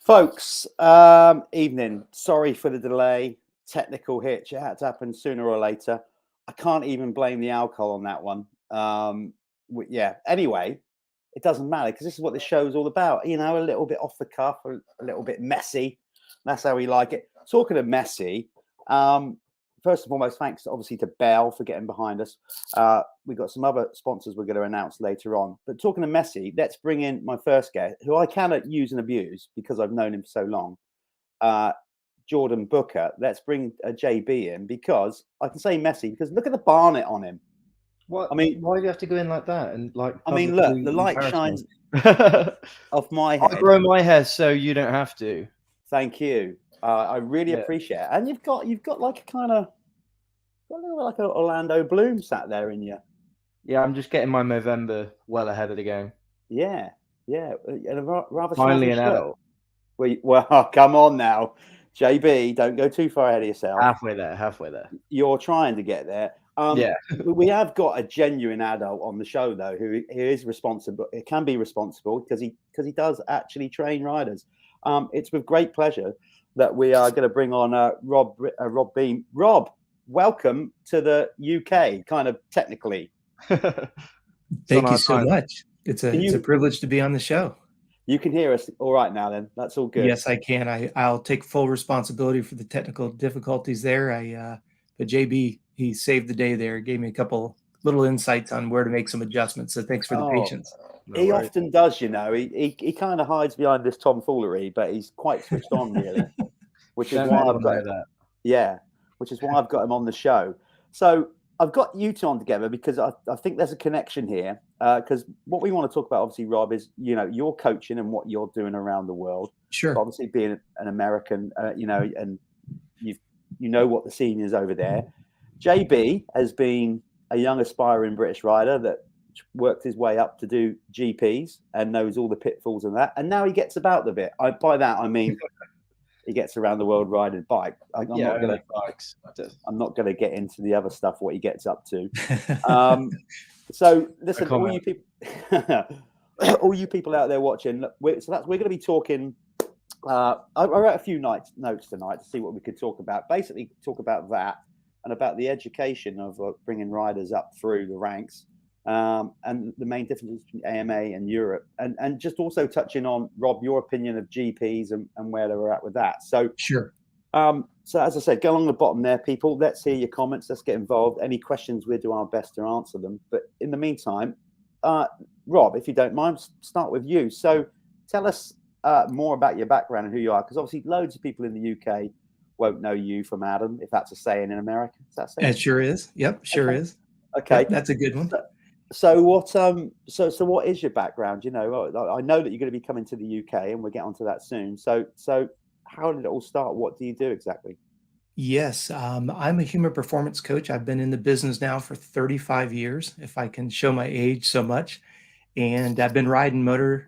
Folks, evening. Sorry for the delay. Technical hitch. It had to happen sooner or later. I can't even blame the alcohol on that one. Yeah. Anyway, it doesn't matter because this is what this show is all about. You know, a little bit off the cuff, a little bit messy. That's how we like it. Talking of messy, first and foremost, thanks obviously to Bell for getting behind us. We've got some other sponsors we're going to announce later on. But talking of messy, let's bring in my first guest, who I cannot use and abuse because I've known him for so long. Jordan Booker. Let's bring JB in because I can say messy because look at the barnet on him. What? I mean, why do you have to go in like that? And like, I mean, look, the light shines off my head. I grow my hair so you don't have to. Thank you. I really appreciate it. And you've got like a kind of like an Orlando Bloom sat there in you. Yeah, I'm just getting my Movember well ahead of the game. Yeah, and a rather finally an adult. Well, come on now, JB, don't go too far ahead of yourself. Halfway there. You're trying to get there. Yeah. We have got a genuine adult on the show though, who is responsible. It can be responsible because he does actually train riders. It's with great pleasure that we are going to bring on Rob Beam. Rob, welcome to the UK. Kind of technically. Thank you so much. It's a privilege to be on the show. You can hear us all right now. Then that's all good. Yes, I can. I'll take full responsibility for the technical difficulties there. But JB, he saved the day there. Gave me a couple little insights on where to make some adjustments. So thanks for the patience. He often does, you know. He kind of hides behind this tomfoolery, but he's quite switched on, really. Which is why I've got that. Yeah, which is why I've got him on the show. So I've got you two on together because I think there's a connection here. Because what we want to talk about, obviously, Rob, is your coaching and what you're doing around the world. Sure. So obviously, being an American, and you know what the scene is over there. JB has been a young aspiring British rider that worked his way up to do GPs and knows all the pitfalls and that. And now he gets about the bit. By that, I mean he gets around the world riding bike. I'm not going to get into the other stuff, what he gets up to. So listen, all you people out there watching, we're going to be talking. I wrote a few notes tonight to see what we could talk about. Basically, talk about that and about the education of bringing riders up through the ranks, and the main differences between AMA and Europe, and just also touching on, Rob, your opinion of GPs and where they were at with that. So sure. So as I said, go along the bottom there, people. Let's hear your comments. Let's get involved. Any questions, we'll do our best to answer them. But in the meantime, Rob, if you don't mind, start with you. So tell us more about your background and who you are, because obviously loads of people in the UK won't know you from Adam, if that's a saying in America. Is that saying? It sure is. Yep, sure is. Okay, yep, that's a good one. So what? So what is your background? I know that you're going to be coming to the UK, and we'll get onto that soon. So how did it all start? What do you do exactly? Yes, I'm a human performance coach. I've been in the business now for 35 years, if I can show my age so much. And I've been riding moto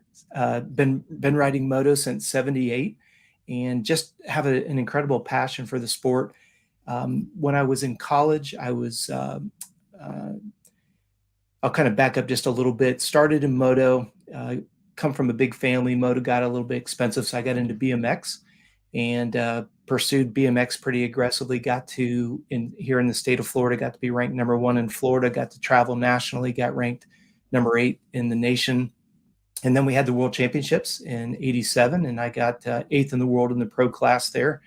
since '78, and just have an incredible passion for the sport. When I was in college, I'll kind of back up just a little bit. Started in moto, come from a big family. Moto got a little bit expensive, so I got into BMX and pursued BMX pretty aggressively. Here in the state of Florida, got to be ranked #1 in Florida, got to travel nationally, got ranked #8 in the nation. And then we had the World Championships in '87, and I got 8th in the world in the pro class there.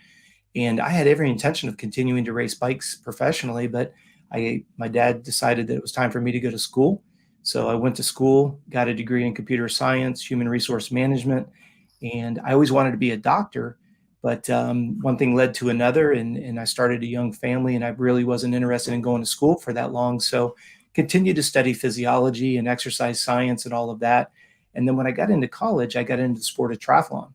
And I had every intention of continuing to race bikes professionally, but my dad decided that it was time for me to go to school. So I went to school, got a degree in computer science, human resource management, and I always wanted to be a doctor. But one thing led to another, and I started a young family, and I really wasn't interested in going to school for that long. So continued to study physiology and exercise science and all of that. And then when I got into college, I got into the sport of triathlon.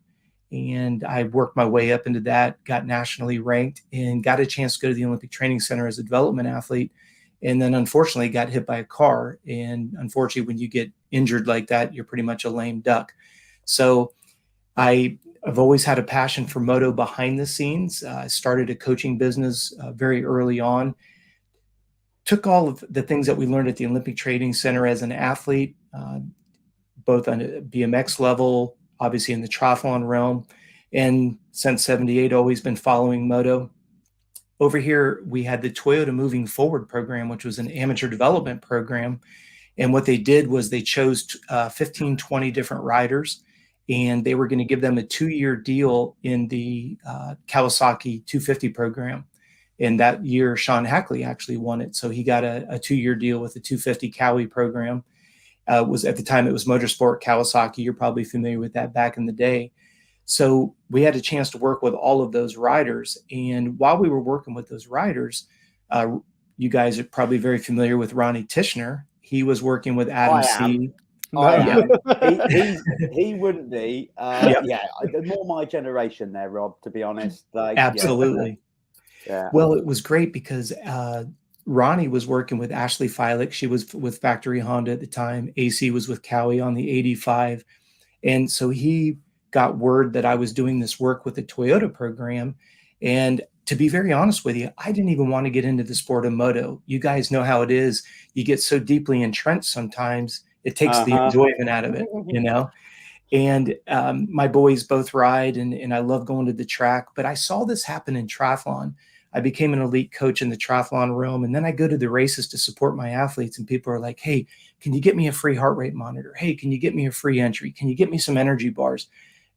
And I worked my way up into that, got nationally ranked, and got a chance to go to the Olympic Training Center as a development athlete. And then unfortunately got hit by a car. And unfortunately, when you get injured like that, you're pretty much a lame duck. So I've always had a passion for moto behind the scenes. I started a coaching business very early on. Took all of the things that we learned at the Olympic Training Center as an athlete, both on a BMX level, obviously in the triathlon realm, And since 78, always been following moto. Over here, we had the Toyota Moving Forward program, which was an amateur development program. And what they did was they chose 15, 20 different riders, and they were going to give them a 2-year deal in the Kawasaki 250 program. And that year, Sean Hackley actually won it. So he got a 2-year deal with the 250 Kawi program. Was at the time, it was Motorsport Kawasaki. You're probably familiar with that back in the day. So we had a chance to work with all of those riders. And while we were working with those riders, you guys are probably very familiar with Ronnie Tishner. He was working with Adam C. He wouldn't be. Yeah, more my generation there, Rob, to be honest. Like, absolutely. Yeah. Well, it was great because Ronnie was working with Ashley Feilich. She was with Factory Honda at the time. AC was with Cowie on the 85. And so he got word that I was doing this work with the Toyota program. And to be very honest with you, I didn't even want to get into the sport of moto. You guys know how it is. You get so deeply entrenched sometimes, it takes the enjoyment out of it, you know? And my boys both ride, and I love going to the track. But I saw this happen in triathlon. I became an elite coach in the triathlon realm. And then I go to the races to support my athletes. And people are like, hey, can you get me a free heart rate monitor? Hey, can you get me a free entry? Can you get me some energy bars?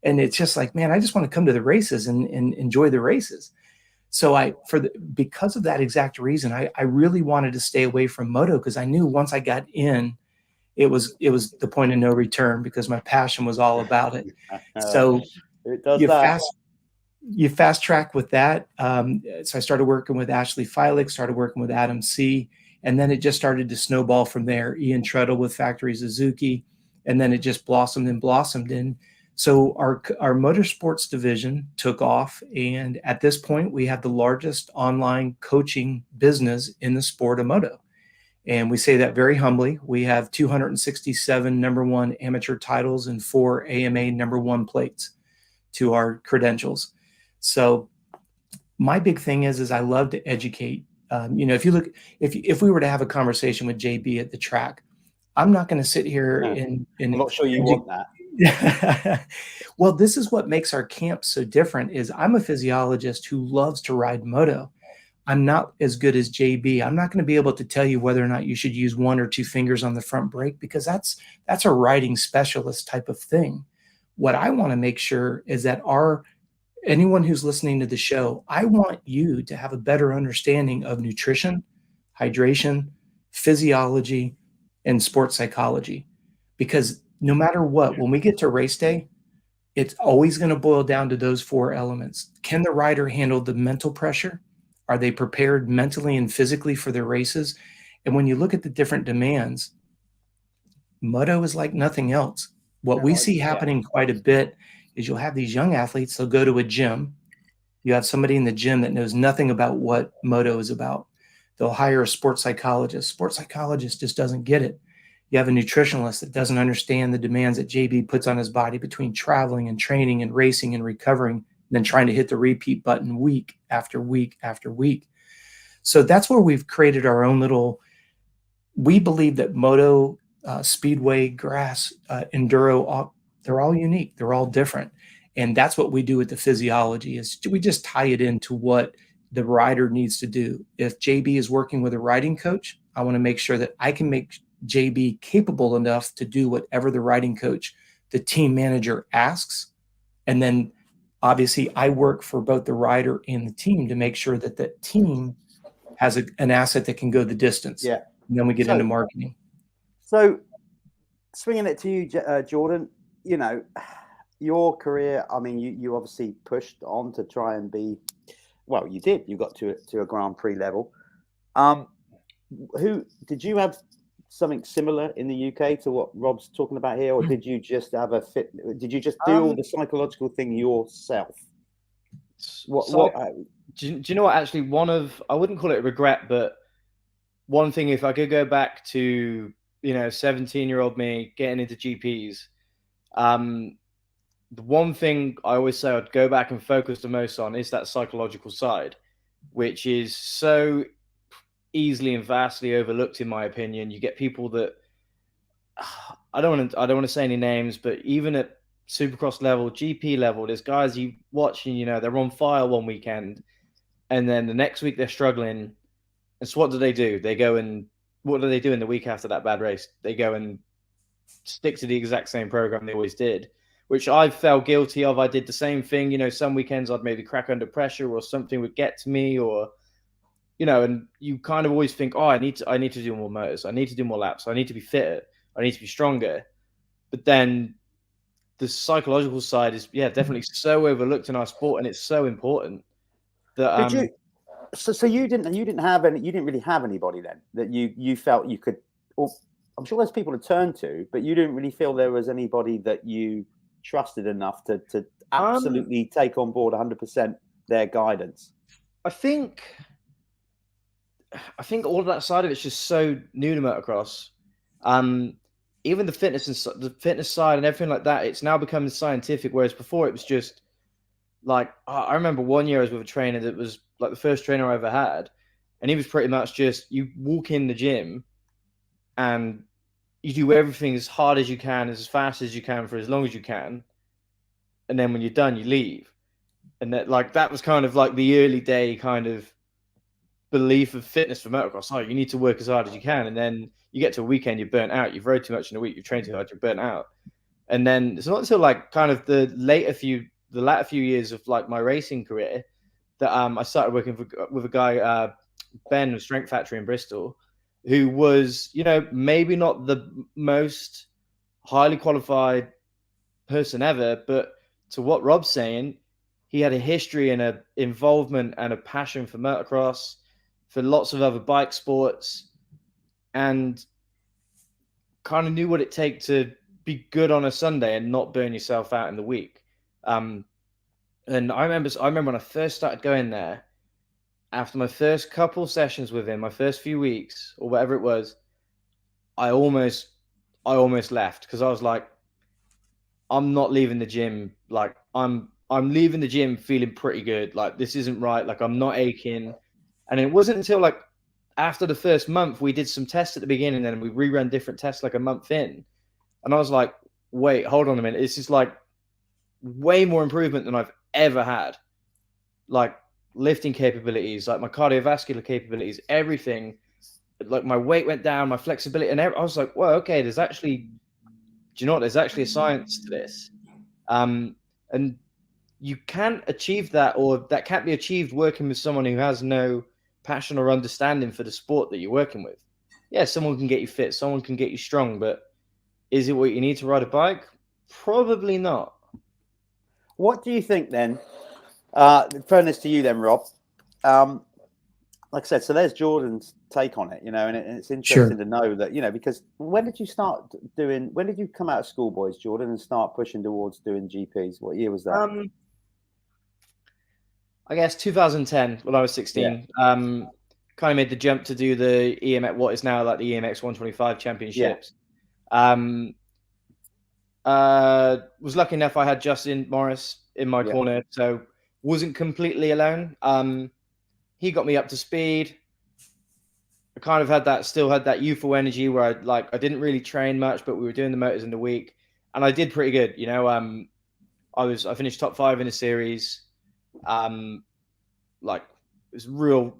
And it's just like, man, I just want to come to the races and enjoy the races. So because of that exact reason, I really wanted to stay away from moto, because I knew once I got in, it was the point of no return, because my passion was all about it. So you fast track with that. So I started working with Ashley Feilich, started working with Adam C. And then it just started to snowball from there. Ian Treadle with Factory Suzuki. And then it just blossomed and blossomed. And so our motorsports division took off. And at this point, we have the largest online coaching business in the sport of moto. And we say that very humbly. We have 267 number one amateur titles and 4 AMA number one plates to our credentials. So my big thing is I love to educate. If you look, if we were to have a conversation with JB at the track, I'm not going to sit here and I'm not sure you want that. Well, this is what makes our camp so different. Is I'm a physiologist who loves to ride moto. I'm not as good as JB. I'm not going to be able to tell you whether or not you should use 1 or 2 fingers on the front brake, because that's a riding specialist type of thing. What I want to make sure is that anyone who's listening to the show, I want you to have a better understanding of nutrition, hydration, physiology, and sports psychology. Because no matter what, when we get to race day, it's always going to boil down to those 4 elements. Can the rider handle the mental pressure? Are they prepared mentally and physically for their races? And when you look at the different demands, moto is like nothing else. What we see happening quite a bit is you'll have these young athletes, they'll go to a gym. You have somebody in the gym that knows nothing about what moto is about. They'll hire a sports psychologist. Sports psychologist just doesn't get it. You have a nutritionalist that doesn't understand the demands that JB puts on his body between traveling and training and racing and recovering, and then trying to hit the repeat button week after week after week. So that's where we've created our own little, we believe that moto, speedway, grass, enduro, they're all unique. They're all different. And that's what we do with the physiology, is we just tie it into what the rider needs to do. If JB is working with a riding coach, I want to make sure that I can make JB capable enough to do whatever the riding coach, the team manager asks. And then obviously I work for both the rider and the team to make sure that the team has an asset that can go the distance. Yeah. And then we get into marketing. So swinging it to you, Jordan, your career, I mean, you obviously pushed on to try and be, well, you did. You got to a Grand Prix level. Who did you have something similar in the UK to what Rob's talking about here, or did you just have did you just do all the psychological thing yourself? Do you know what? Actually, I wouldn't call it a regret, but one thing, if I could go back to 17-year-old me getting into GPs, the one thing I always say I'd go back and focus the most on is that psychological side, which is so easily and vastly overlooked, in my opinion. You get people that I don't want to say any names, but even at Supercross level, GP level. There's guys you watch and, you know, they're on fire one weekend and then the next week they're struggling. And so what do? They go and what do they do in the week after that bad race? They go and stick to the exact same program they always did, which I felt guilty of. I did the same thing. You know, some weekends I'd maybe crack under pressure or something would get to me, or, you know, and you kind of always think, oh, I need to do more motors. I need to do more laps. I need to be fitter. I need to be stronger. But then the psychological side is, definitely so overlooked in our sport, and it's so important that so you didn't really have anybody then that you felt you could, or I'm sure there's people to turn to, but you didn't really feel there was anybody that you trusted enough to absolutely take on board 100% their guidance. I think all of that side of it's just so new to motocross. Even the fitness side and everything like that, it's now becoming scientific. Whereas before it was just like, I remember one year I was with a trainer that was like the first trainer I ever had. And he was pretty much just, you walk in the gym and you do everything as hard as you can, as fast as you can for as long as you can. And then when you're done, you leave. And that was kind of like the early day kind of belief of fitness for motocross. Oh, you need to work as hard as you can. And then you get to a weekend, you're burnt out. You've rode too much in a week. You've trained too hard. You're burnt out. And then it's not until like kind of the latter few years of like my racing career that I started working with a guy, Ben of Strength Factory in Bristol, who was, you know, maybe not the most highly qualified person ever, but to what Rob's saying, he had a history and a involvement and a passion for motocross, for lots of other bike sports, and kind of knew what it takes to be good on a Sunday and not burn yourself out in the week. And I remember when I first started going there, after my first couple sessions with him, my first few weeks or whatever it was, I almost left because I was like, I'm not leaving the gym. Like I'm leaving the gym feeling pretty good. Like this isn't right. Like I'm not aching. And it wasn't until like after the first month, we did some tests at the beginning and then we rerun different tests like a month in. And I was like, wait, hold on a minute. This is like way more improvement than I've ever had. Like lifting capabilities, like my cardiovascular capabilities, everything. Like my weight went down, my flexibility, and I was like, well, okay, there's actually a science to this. And you can't achieve that, or that can't be achieved working with someone who has no passion or understanding for the sport that you're working with. Yeah, someone can get you fit, someone can get you strong, but is it what you need to ride a bike? Probably not. What do you think then? Fairness to you then, Rob. Like I said, so there's Jordan's take on it, you know, and it's interesting to know that, you know, because when did you come out of school, boys, Jordan, and start pushing towards doing GPs? What year was that? I guess 2010 when I was 16. Kind of made the jump to do the EMX, what is now like the EMX 125 championships. Was lucky enough I had Justin Morris in my corner, so wasn't completely alone. He got me up to speed. I kind of still had that youthful energy where I didn't really train much, but we were doing the motors in the week, and I did pretty good. You know, I finished top 5 in a series. Like it was real,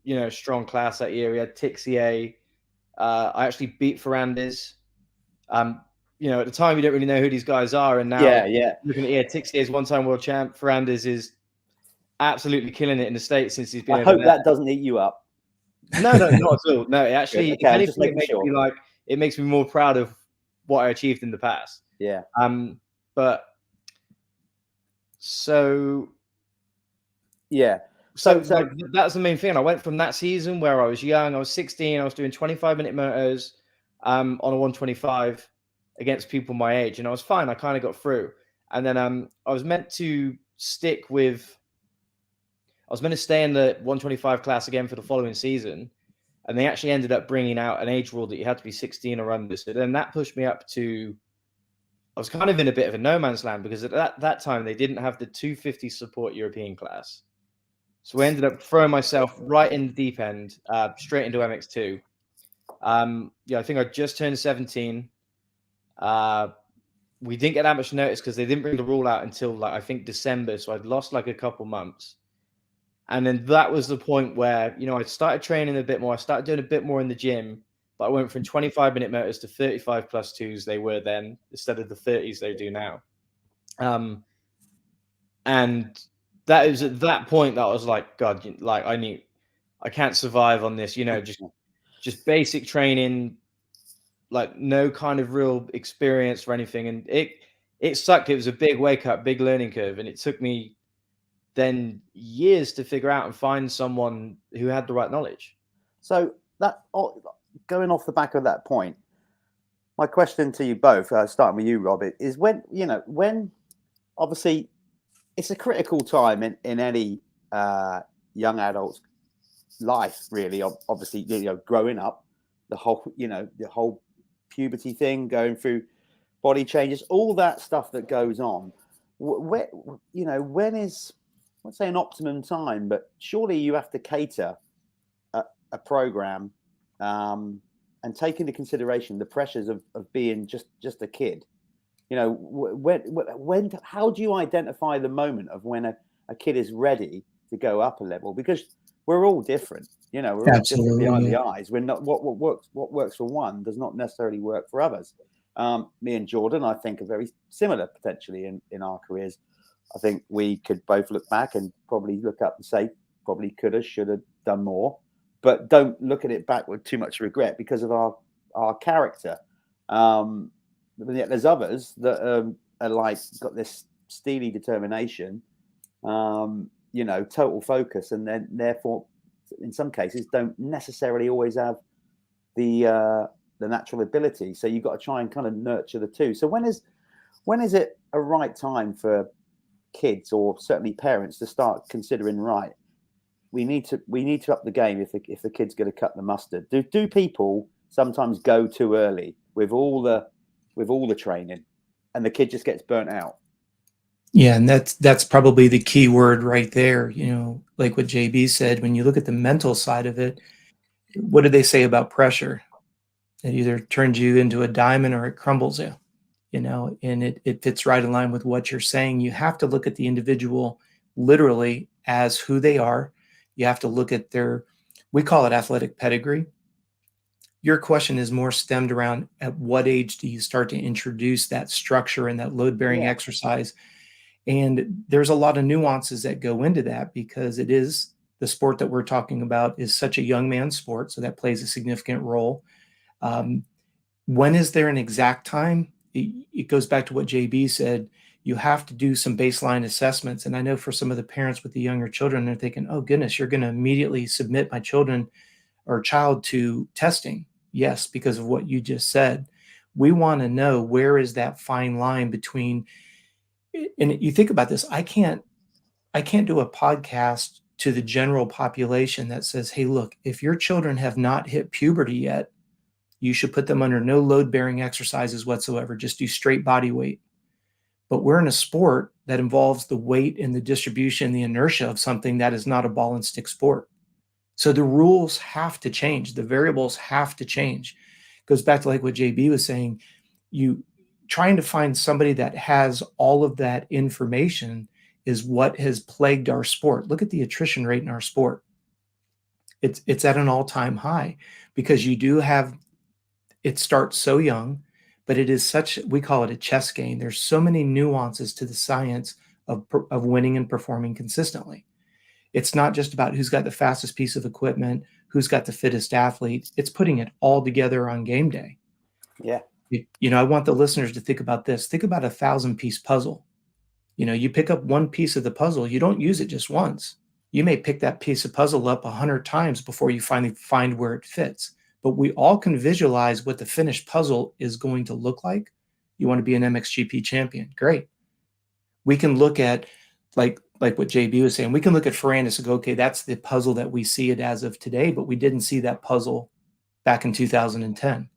you know, strong class that year. We had Tixier. I actually beat Ferrandis. You know, at the time you don't really know who these guys are, and now looking at Tixier is one-time world champ. Ferrandis is absolutely killing it in the States since he's been. I hope that doesn't eat you up. No, not at all. No, it actually, it makes me more proud of what I achieved in the past. Yeah. But so like, that's the main thing. I went from that season where I was young, I was 16, I was doing 25-minute motors on a 125 against people my age, and I was fine. I kind of got through. And then I was meant to stay in the 125 class again for the following season. And they actually ended up bringing out an age rule that you had to be 16 or under. So then that pushed me up to, I was kind of in a bit of a no man's land because at that time they didn't have the 250 support European class. So I ended up throwing myself right in the deep end, straight into MX2. I think I just turned 17. we didn't get that much notice because they didn't bring the rule out until like I think December. So I'd lost like a couple months. And then that was the point where, you know, I started training a bit more. I started doing a bit more in the gym, but I went from 25-minute motors to 35 plus twos they were then instead of the 30s they do now. And that is at that point that I was like, God, like I can't survive on this, you know, just basic training, like no kind of real experience or anything. And it sucked. It was a big wake up, big learning curve. And it took me then years to figure out and find someone who had the right knowledge. So that going off the back of that point, my question to you both, starting with you, Rob, is when obviously it's a critical time in any young adult's life, really. Obviously, you know, growing up, the whole puberty thing, going through body changes, all that stuff that goes on. When is, let's say, an optimum time, but surely you have to cater a program and take into consideration the pressures of being just a kid. You know, how do you identify the moment of when a kid is ready to go up a level? Because we're all different. You know, we're all different behind the eyes. We're not what works for one does not necessarily work for others. Me and Jordan, I think, are very similar potentially in our careers. I think we could both look back and probably look up and say, probably could have, should have done more, but don't look at it back with too much regret because of our character. But yet there's others that are like got this steely determination, you know, total focus, and then therefore, in some cases, don't necessarily always have the natural ability. So you've got to try and kind of nurture the two. So when is it a right time for kids, or certainly parents, to start considering, right, we need to up the game if the kid's going to cut the mustard? Do people sometimes go too early with all the training and the kid just gets burnt out? Yeah, and that's probably the key word right there. You know, like what JB said, when you look at the mental side of it, what do they say about pressure? It either turns you into a diamond or it crumbles you, you know, and it fits right in line with what you're saying. You have to look at the individual literally as who they are. You have to look at we call it athletic pedigree. Your question is more stemmed around at what age do you start to introduce that structure and that load-bearing exercise? And there's a lot of nuances that go into that, because it is the sport that we're talking about is such a young man's sport. So that plays a significant role. When is there an exact time? It goes back to what JB said. You have to do some baseline assessments. And I know for some of the parents with the younger children, they're thinking, oh goodness, you're going to immediately submit my children or child to testing. Yes, because of what you just said. We want to know, where is that fine line between, and you think about this, I can't do a podcast to the general population that says, hey, look, if your children have not hit puberty yet, you should put them under no load-bearing exercises whatsoever. Just do straight body weight. But we're in a sport that involves the weight and the distribution, the inertia of something that is not a ball and stick sport. So the rules have to change. The variables have to change. It goes back to like what JB was saying. You trying to find somebody that has all of that information is what has plagued our sport. Look at the attrition rate in our sport. It's at an all-time high, because you do have, it starts so young, but it is such, we call it a chess game. There's so many nuances to the science of winning and performing consistently. It's not just about who's got the fastest piece of equipment, who's got the fittest athlete. It's putting it all together on game day. Yeah. You know, I want the listeners to think about this. Think about a 1,000-piece puzzle. You know, you pick up one piece of the puzzle, you don't use it just once. You may pick that piece of puzzle up 100 times before you finally find where it fits. But we all can visualize what the finished puzzle is going to look like. You want to be an MXGP champion. Great. We can look at, like what JB was saying, we can look at Ferrandis and go, okay, that's the puzzle that we see it as of today, but we didn't see that puzzle back in 2010.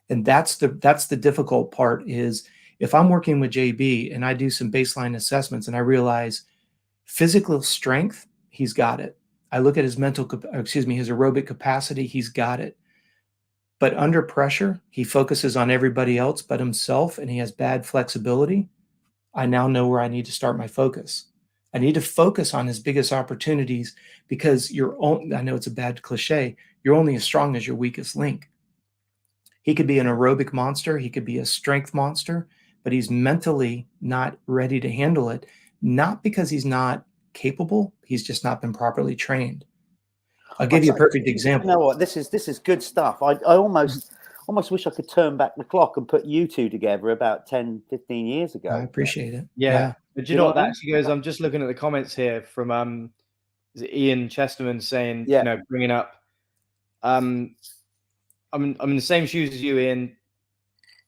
And that's the difficult part, is if I'm working with JB and I do some baseline assessments and I realize physical strength, he's got it. I look at his his aerobic capacity, he's got it. But under pressure, he focuses on everybody else but himself, and he has bad flexibility. I now know where I need to start my focus. I need to focus on his biggest opportunities, because I know it's a bad cliche, you're only as strong as your weakest link. He could be an aerobic monster, he could be a strength monster, but he's mentally not ready to handle it, not because he's not capable, he's just not been properly trained. I'll give you a perfect example. You know what? This is good stuff. I almost wish I could turn back the clock and put you two together about 10, 15 years ago. I appreciate it. Yeah. But you know what that actually goes? I'm just looking at the comments here from is it Ian Chesterman saying, you know, bringing up I'm in the same shoes as you, Ian.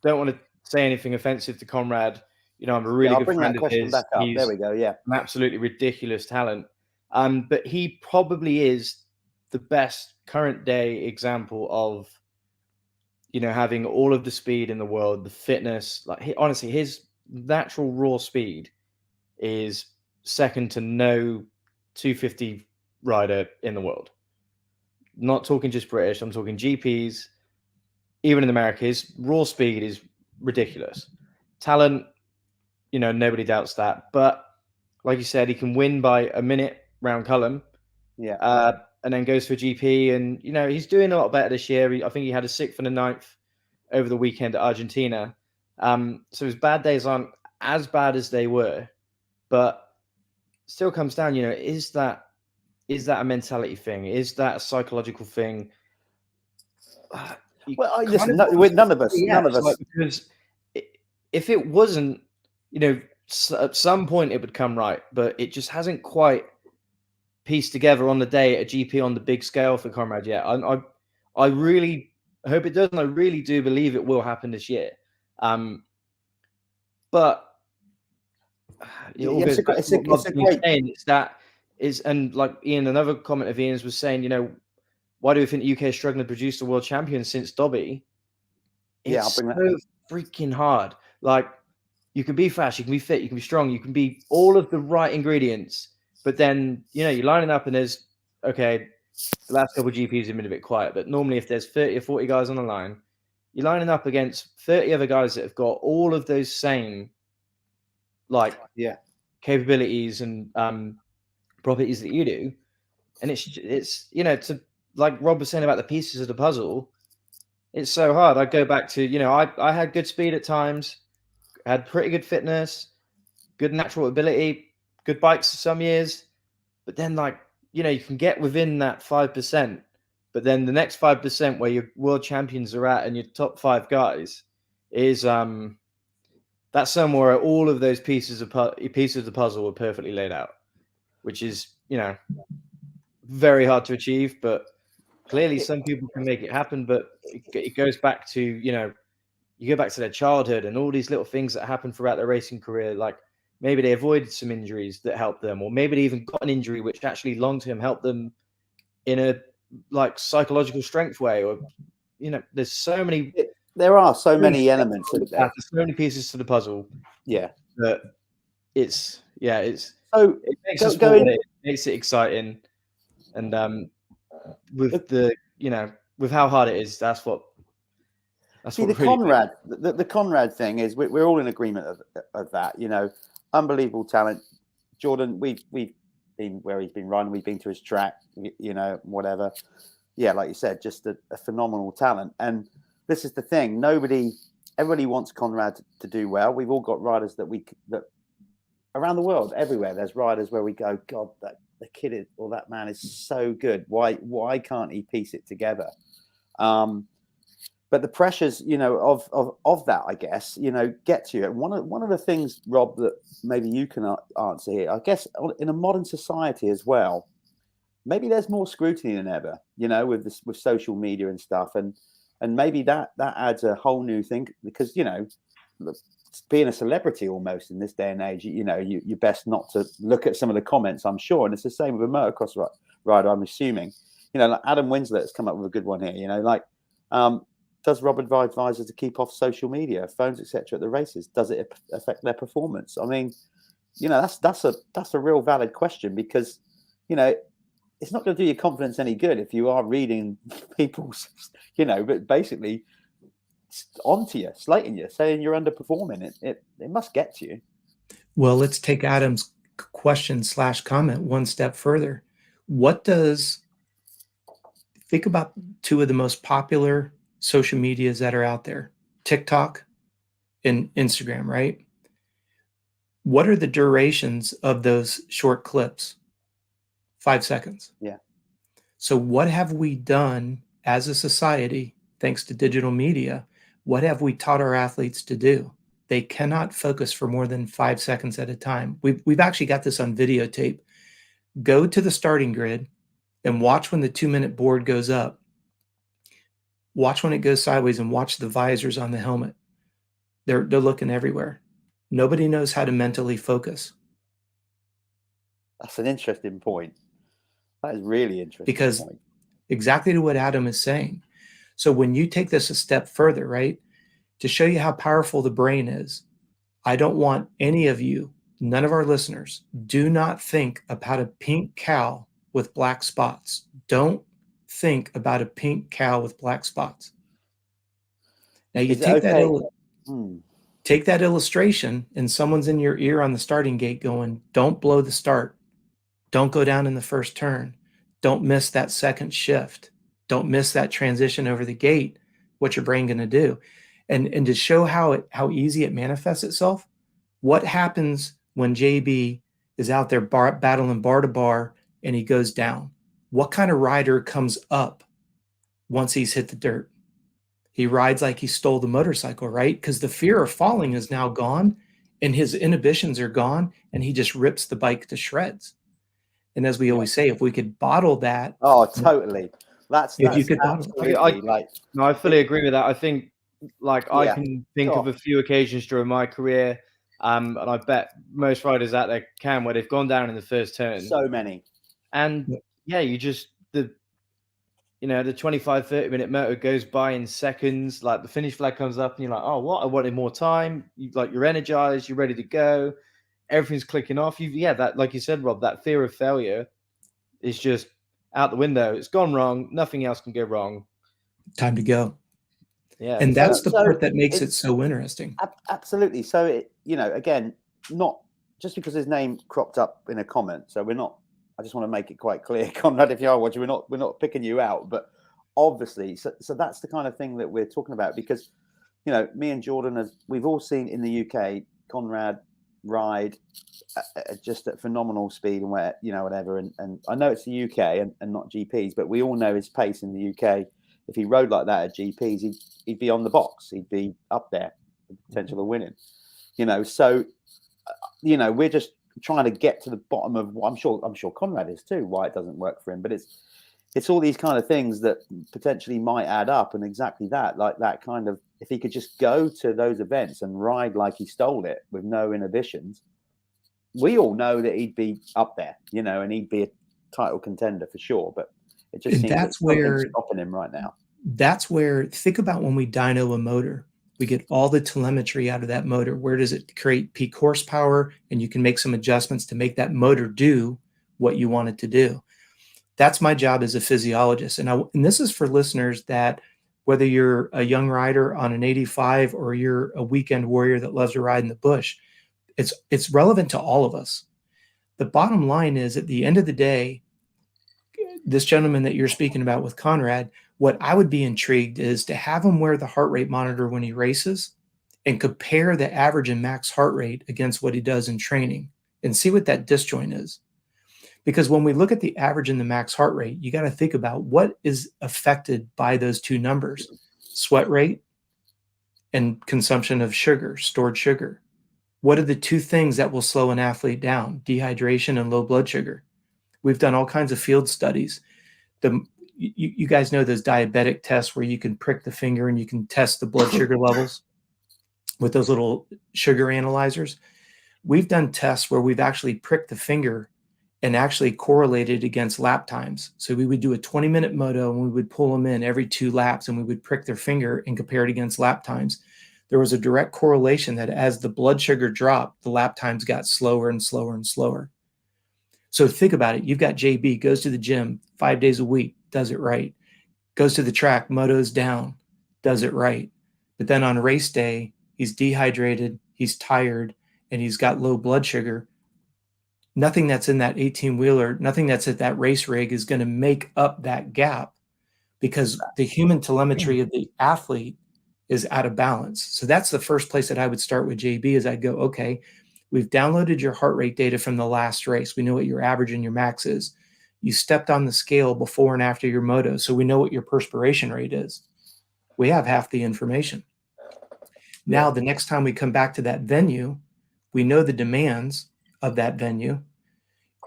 Don't want to say anything offensive to Conrad. You know, I'm a really good friend of his. Back up. There we go. Yeah. An absolutely ridiculous talent. But he probably is the best current day example of, you know, having all of the speed in the world, the fitness. Like, honestly, his natural raw speed is second to no 250 rider in the world. Not talking just British, I'm talking GPs. Even in America, his raw speed is ridiculous. Talent, you know, nobody doubts that. But like you said, he can win by a minute round Cullen. Yeah. And then goes for GP. And, you know, he's doing a lot better this year. I think he had a 6th and a 9th over the weekend at Argentina. So his bad days aren't as bad as they were. But still comes down, you know, is that a mentality thing? Is that a psychological thing? Well, listen, none of us. Like, because if it wasn't, you know, at some point it would come right, but it just hasn't quite pieced together on the day at a GP on the big scale for Conrad yet. I really hope it does, and I really do believe it will happen this year. But and like Ian, another comment of Ian's was saying, you know, why do we think the UK is struggling to produce a world champion since Dobby? It's so freaking hard. Like, you can be fast, you can be fit, you can be strong, you can be all of the right ingredients, but then, you know, you're lining up and there's, okay, the last couple of GPs have been a bit quiet, but normally if there's 30 or 40 guys on the line, you're lining up against 30 other guys that have got all of those same, like, capabilities and properties that you do. And it's you know, to, like Rob was saying about the pieces of the puzzle, it's so hard. I go back to, you know, I had good speed at times, had pretty good fitness, good natural ability, good bikes some years, but then, like, you know, you can get within that 5%, but then the next 5% where your world champions are at and your top 5 guys is that's somewhere where all of those pieces of the puzzle are perfectly laid out, which is, you know, very hard to achieve, but clearly some people can make it happen. But it goes back to, you know, you go back to their childhood and all these little things that happen throughout their racing career. Like, maybe they avoided some injuries that helped them, or maybe they even got an injury which actually long-term helped them in a, like, psychological strength way. Or, you know, there are so many elements of that. There's so many pieces to the puzzle. Yeah. That it makes it makes it exciting. And with the, you know, with how hard it is, that's what the Conrad thing is, we're all in agreement of that, you know. Unbelievable talent. Jordan, we've been where he's been running, we've been to his track, you know, whatever. Yeah, like you said, just a phenomenal talent. And this is the thing, everybody wants Conrad to do well. We've all got riders that around the world, everywhere, there's riders where we go, God, the kid or that man is so good. Why can't he piece it together? But the pressures, you know, of that, I guess, you know, get to you. And one of the things, Rob, that maybe you can answer here, I guess, in a modern society as well, maybe there's more scrutiny than ever, you know, with social media and stuff, and maybe that adds a whole new thing, because, you know, being a celebrity almost in this day and age, you know, you're best not to look at some of the comments, I'm sure. And it's the same with a motocross rider, I'm assuming. You know, like Adam Winslet has come up with a good one here, you know, like, does Rob advise advisors to keep off social media, phones, etc. at the races? Does it affect their performance? I mean, you know, that's a real valid question, because, you know, it's not going to do your confidence any good if you are reading people's, but basically onto you, slating you, saying you're underperforming. It must get to you. Well, let's take Adam's question/comment one step further. Think about two of the most popular social medias that are out there, TikTok and Instagram, right? What are the durations of those short clips? 5 seconds. Yeah. So what have we done as a society, thanks to digital media? What have we taught our athletes to do? They cannot focus for more than 5 seconds at a time. We've actually got this on videotape. Go to the starting grid and watch when the 2-minute board goes up. Watch when it goes sideways and watch the visors on the helmet. They're looking everywhere. Nobody knows how to mentally focus. That's an interesting point. That is really interesting. Because exactly to what Adam is saying. So when you take this a step further, right, to show you how powerful the brain is, I don't want any of you, none of our listeners, do not think about a pink cow with black spots. Don't think about a pink cow with black spots. Now you take take that illustration and someone's in your ear on the starting gate going, don't blow the start. Don't go down in the first turn. Don't miss that second shift. Don't miss that transition over the gate. What's your brain going to do? And to show how easy it manifests itself, what happens when JB is out there battling bar to bar and he goes down? What kind of rider comes up once he's hit the dirt? He rides like he stole the motorcycle, right? Because the fear of falling is now gone and his inhibitions are gone and he just rips the bike to shreds. And as we always say, if we could bottle that. Oh, totally. That's if you could bottle it. No, I fully agree with that. I think I can think of a few occasions during my career, and I bet most riders out there can, where they've gone down in the first turn. So many. And you just, the 25-30 minute motor goes by in seconds. Like the finish flag comes up and you're like, oh, what? I wanted more time. You're energized, you're ready to go. Everything's clicking off. That, like you said, Rob, that fear of failure is just out the window. It's gone wrong. Nothing else can go wrong. Time to go. Yeah. And that's the part that makes it so interesting. Absolutely. So, again, not just because his name cropped up in a comment. So I just want to make it quite clear, Conrad, if you are watching, we're not picking you out, but obviously, so that's the kind of thing that we're talking about, because, me and Jordan, we've all seen in the UK, Conrad ride just at phenomenal speed and whatever. And I know it's the UK and not GPs, but we all know his pace in the UK. If he rode like that at GPs, he'd be on the box. He'd be up there, the potential of winning. So we're just trying to get to the bottom of what I'm sure Conrad is too, why it doesn't work for him. But it's all these kind of things that potentially might add up, and exactly that, like that kind of, if he could just go to those events and ride like he stole it with no inhibitions, we all know that he'd be up there, and he'd be a title contender for sure. But it just seems that's where stopping him right now. That's where, think about when we dyno a motor, we get all the telemetry out of that motor. Where does it create peak horsepower? And you can make some adjustments to make that motor do what you want it to do. That's my job as a physiologist. And this is for listeners that, whether you're a young rider on an 85 or you're a weekend warrior that loves to ride in the bush, it's relevant to all of us. The bottom line is, at the end of the day, this gentleman that you're speaking about with Conrad, what I would be intrigued is to have him wear the heart rate monitor when he races and compare the average and max heart rate against what he does in training and see what that disjoint is. Because when we look at the average and the max heart rate, you got to think about what is affected by those two numbers: sweat rate and consumption of sugar, stored sugar. What are the two things that will slow an athlete down? Dehydration and low blood sugar. We've done all kinds of field studies. You guys know those diabetic tests where you can prick the finger and you can test the blood sugar levels with those little sugar analyzers. We've done tests where we've actually pricked the finger and actually correlated against lap times. So we would do a 20-minute moto and we would pull them in every 2 laps and we would prick their finger and compare it against lap times. There was a direct correlation that as the blood sugar dropped, the lap times got slower and slower and slower. So think about it. You've got JB, goes to the gym 5 days a week, does it right. Goes to the track, motos down, does it right. But then on race day, he's dehydrated, he's tired, and he's got low blood sugar. Nothing that's in that 18-wheeler, nothing that's at that race rig is going to make up that gap, because the human telemetry of the athlete is out of balance. So that's the first place that I would start with JB, is I'd go, okay, we've downloaded your heart rate data from the last race. We know what your average and your max is. You stepped on the scale before and after your moto, so we know what your perspiration rate is. We have half the information. Now, the next time we come back to that venue, we know the demands of that venue.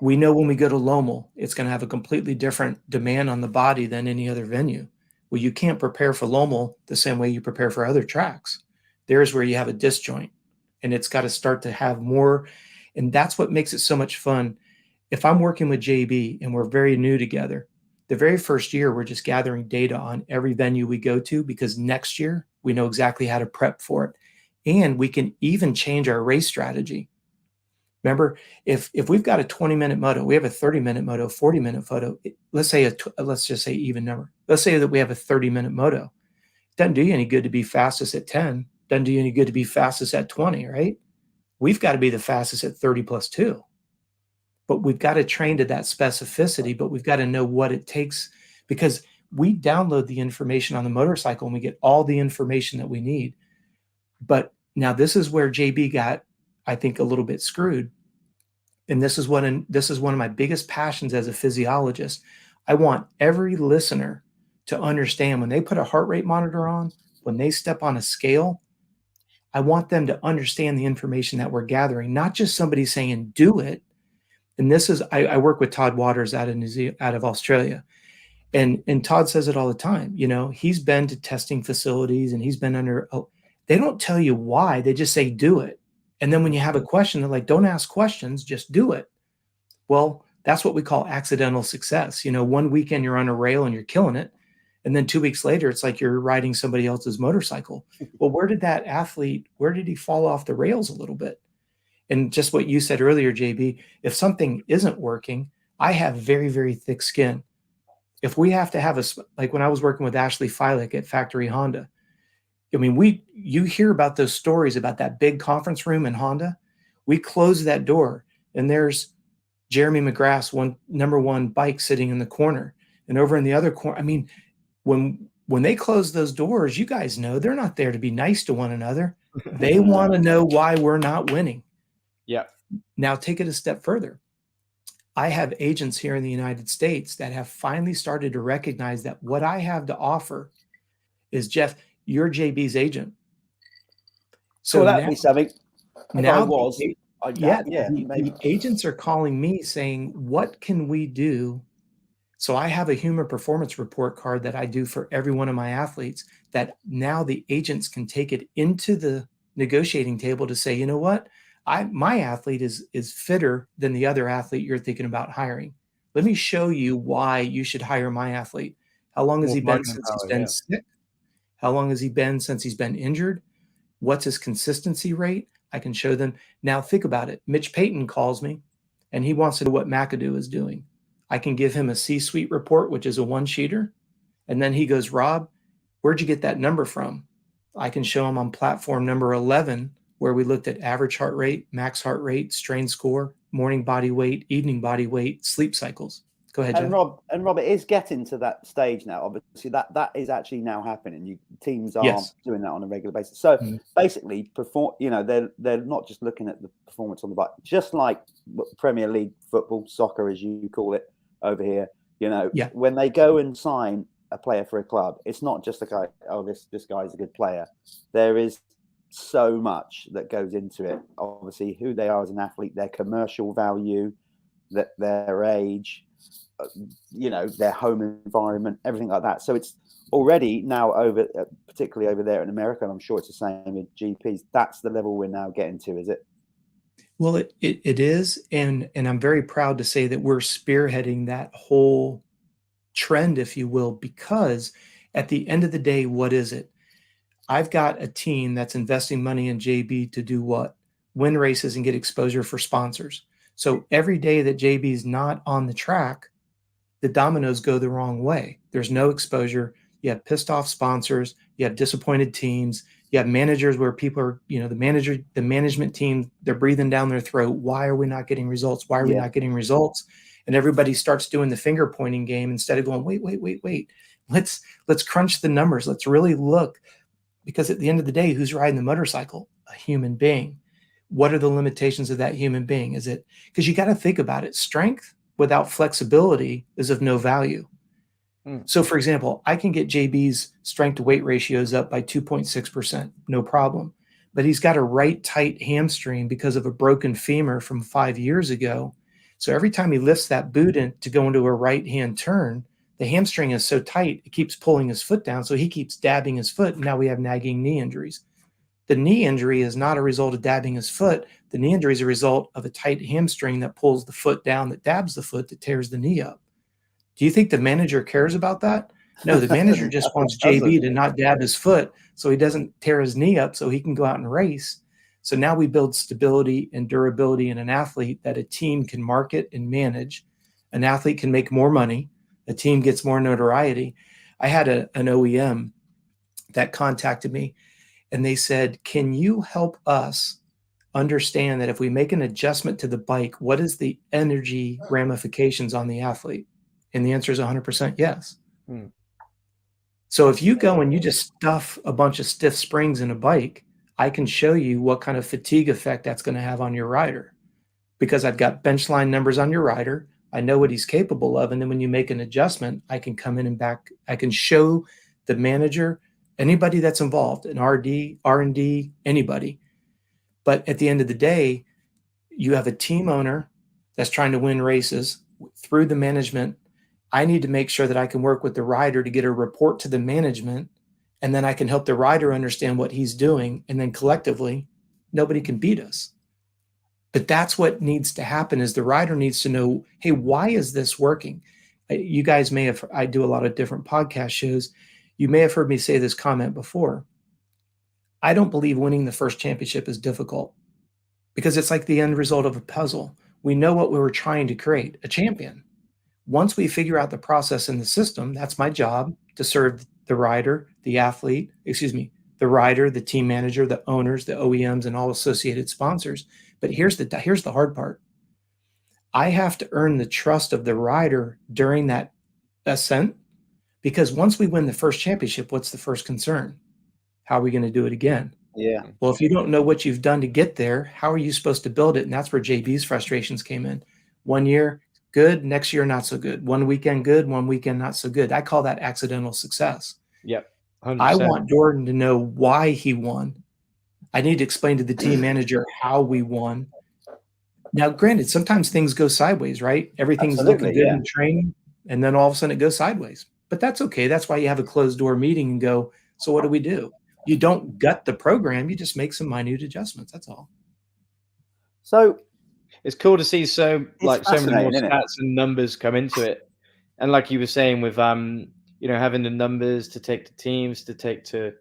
We know when we go to Lommel, it's going to have a completely different demand on the body than any other venue. Well, you can't prepare for Lommel the same way you prepare for other tracks. There's where you have a disjoint, and it's got to start to have more. And that's what makes it so much fun. If I'm working with JB and we're very new together, the very first year, we're just gathering data on every venue we go to, because next year we know exactly how to prep for it. And we can even change our race strategy. Remember, if we've got a 20-minute moto, we have a 30-minute moto, 40-minute photo. Let's just say even number. Let's say that we have a 30-minute moto. It doesn't do you any good to be fastest at 10. Doesn't do you any good to be fastest at 20, right? We've got to be the fastest at 30 plus 2. But we've got to train to that specificity, but we've got to know what it takes, because we download the information on the motorcycle and we get all the information that we need. But now this is where JB got, I think, a little bit screwed. And this is one of my biggest passions as a physiologist. I want every listener to understand, when they put a heart rate monitor on, when they step on a scale, I want them to understand the information that we're gathering, not just somebody saying, do it. And this is, I work with Todd Waters out of Australia. And Todd says it all the time. You know, he's been to testing facilities and he's been under, they don't tell you why, they just say, do it. And then when you have a question, they're like, don't ask questions, just do it. Well, that's what we call accidental success. You know, one weekend you're on a rail and you're killing it. And then 2 weeks later, it's like you're riding somebody else's motorcycle. Well, where did he fall off the rails a little bit? And just what you said earlier, JB, if something isn't working, I have very, very thick skin. If we have to have like when I was working with Ashley Filick at Factory Honda, I mean, you hear about those stories about that big conference room in Honda. We close that door and there's Jeremy McGrath's number one bike sitting in the corner, and over in the other corner. I mean, when they close those doors, you guys know they're not there to be nice to one another. They want to know why we're not winning. Yeah. Now take it a step further. I have agents here in the United States that have finally started to recognize that what I have to offer is, Jeff, you're JB's agent. So that'd be something. Now the agents are calling me saying, what can we do? So I have a human performance report card that I do for every one of my athletes, that now the agents can take it into the negotiating table to say, you know what? My athlete is fitter than the other athlete you're thinking about hiring. Let me show you why you should hire my athlete. How long has he been since he's been sick? How long has he been since he's been injured? What's his consistency rate? I can show them. Now think about it. Mitch Payton calls me and he wants to know what McAdoo is doing. I can give him a C-suite report, which is a one-sheeter. And then he goes, Rob, where'd you get that number from? I can show him on platform number 11, where we looked at average heart rate, max heart rate, strain score, morning body weight, evening body weight, sleep cycles. Go ahead, Jeff. And Rob, it is getting to that stage now. Obviously, that is actually now happening. Teams are doing that on a regular basis. So basically, they're not just looking at the performance on the bike, just like Premier League football, soccer, as you call it over here. When they go and sign a player for a club, it's not just a guy. Oh, this guy's a good player. There is so much that goes into it. Obviously, who they are as an athlete, their commercial value, their age, their home environment, everything like that. So it's already now over, particularly over there in America, and I'm sure it's the same with GPs. That's the level we're now getting to, is it? Well, it is, and I'm very proud to say that we're spearheading that whole trend, if you will, because at the end of the day, what is it? I've got a team that's investing money in JB to do what? Win races and get exposure for sponsors. So every day that JB's not on the track, the dominoes go the wrong way. There's no exposure. You have pissed off sponsors. You have disappointed teams. You have managers where people are, the management team, they're breathing down their throat. Why are we not getting results? Why are we not getting results? And everybody starts doing the finger pointing game instead of going, wait. Let's crunch the numbers. Let's really look, because at the end of the day, who's riding the motorcycle? A human being. What are the limitations of that human being? Is it, because you got to think about it. Strength without flexibility is of no value. So, for example, I can get JB's strength to weight ratios up by 2.6%, no problem. But he's got a right tight hamstring because of a broken femur from 5 years ago. So every time he lifts that boot in to go into a right-hand turn, the hamstring is so tight, it keeps pulling his foot down. So he keeps dabbing his foot. And now we have nagging knee injuries. The knee injury is not a result of dabbing his foot. The knee injury is a result of a tight hamstring that pulls the foot down, that dabs the foot, that tears the knee up. Do you think the manager cares about that? No, the manager just wants JB to not dab his foot so he doesn't tear his knee up so he can go out and race. So now we build stability and durability in an athlete that a team can market and manage. An athlete can make more money. A team gets more notoriety. I had an OEM that contacted me, and they said, can you help us understand that if we make an adjustment to the bike, what is the energy ramifications on the athlete? And the answer is 100% yes. So if you go and you just stuff a bunch of stiff springs in a bike, I can show you what kind of fatigue effect that's going to have on your rider, because I've got bench line numbers on your rider. I know what he's capable of. And then when you make an adjustment, I can come in and I can show the manager, anybody that's involved, an RD, R&D, anybody. But at the end of the day, you have a team owner that's trying to win races through the management. I need to make sure that I can work with the rider to get a report to the management, and then I can help the rider understand what he's doing. And then collectively, nobody can beat us. But that's what needs to happen, is the rider needs to know, hey, why is this working? You guys may have, I do a lot of different podcast shows. You may have heard me say this comment before. I don't believe winning the first championship is difficult, because it's like the end result of a puzzle. We know what we were trying to create, a champion. Once we figure out the process in the system, that's my job, to serve the rider, the athlete, the rider, the team manager, the owners, the OEMs, and all associated sponsors. But here's the hard part. I have to earn the trust of the rider during that ascent, because once we win the first championship, what's the first concern? How are we going to do it again? Yeah. Well, if you don't know what you've done to get there, how are you supposed to build it? And that's where JB's frustrations came in. 1 year, good. Next year, not so good. One weekend, good. One weekend, not so good. I call that accidental success. Yep. 100%. I want Jordan to know why he won. I need to explain to the team manager how we won. Now, granted, sometimes things go sideways, right? Everything's looking good in training, and then all of a sudden it goes sideways. But that's okay. That's why you have a closed door meeting and go, so what do we do? You don't gut the program. You just make some minute adjustments. That's all. So it's cool to see so many more stats and numbers come into it. And like you were saying with having the numbers to take to teams, to take to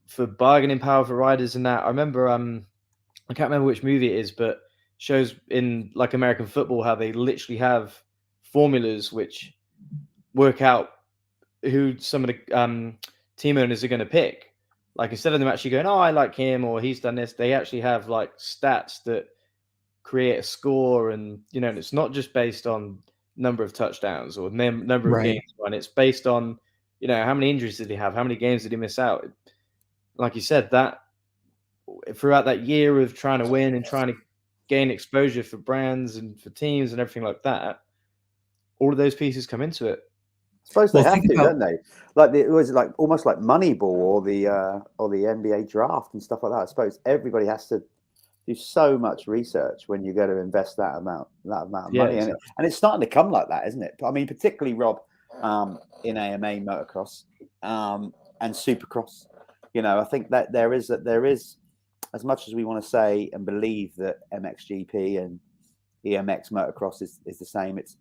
for bargaining power for riders and that. I remember I can't remember which movie it is, but shows in like American football how they literally have formulas which work out who some of the team owners are going to pick. Like instead of them actually going, oh, I like him or he's done this, they actually have like stats that create a score, and it's not just based on number of touchdowns or number of games won. It's based on how many injuries did he have, how many games did he miss out. Like you said, that throughout that year of trying to win and trying to gain exposure for brands and for teams and everything like that, all of those pieces come into it. I suppose they have to, don't they? Like it was like almost like Moneyball or the NBA draft and stuff like that. I suppose everybody has to do so much research when you go to invest that amount of money, exactly. and it's starting to come like that, isn't it? I mean, particularly Rob in AMA motocross and Supercross. I think that there is as much as we want to say and believe that MXGP and EMX motocross is the same. It's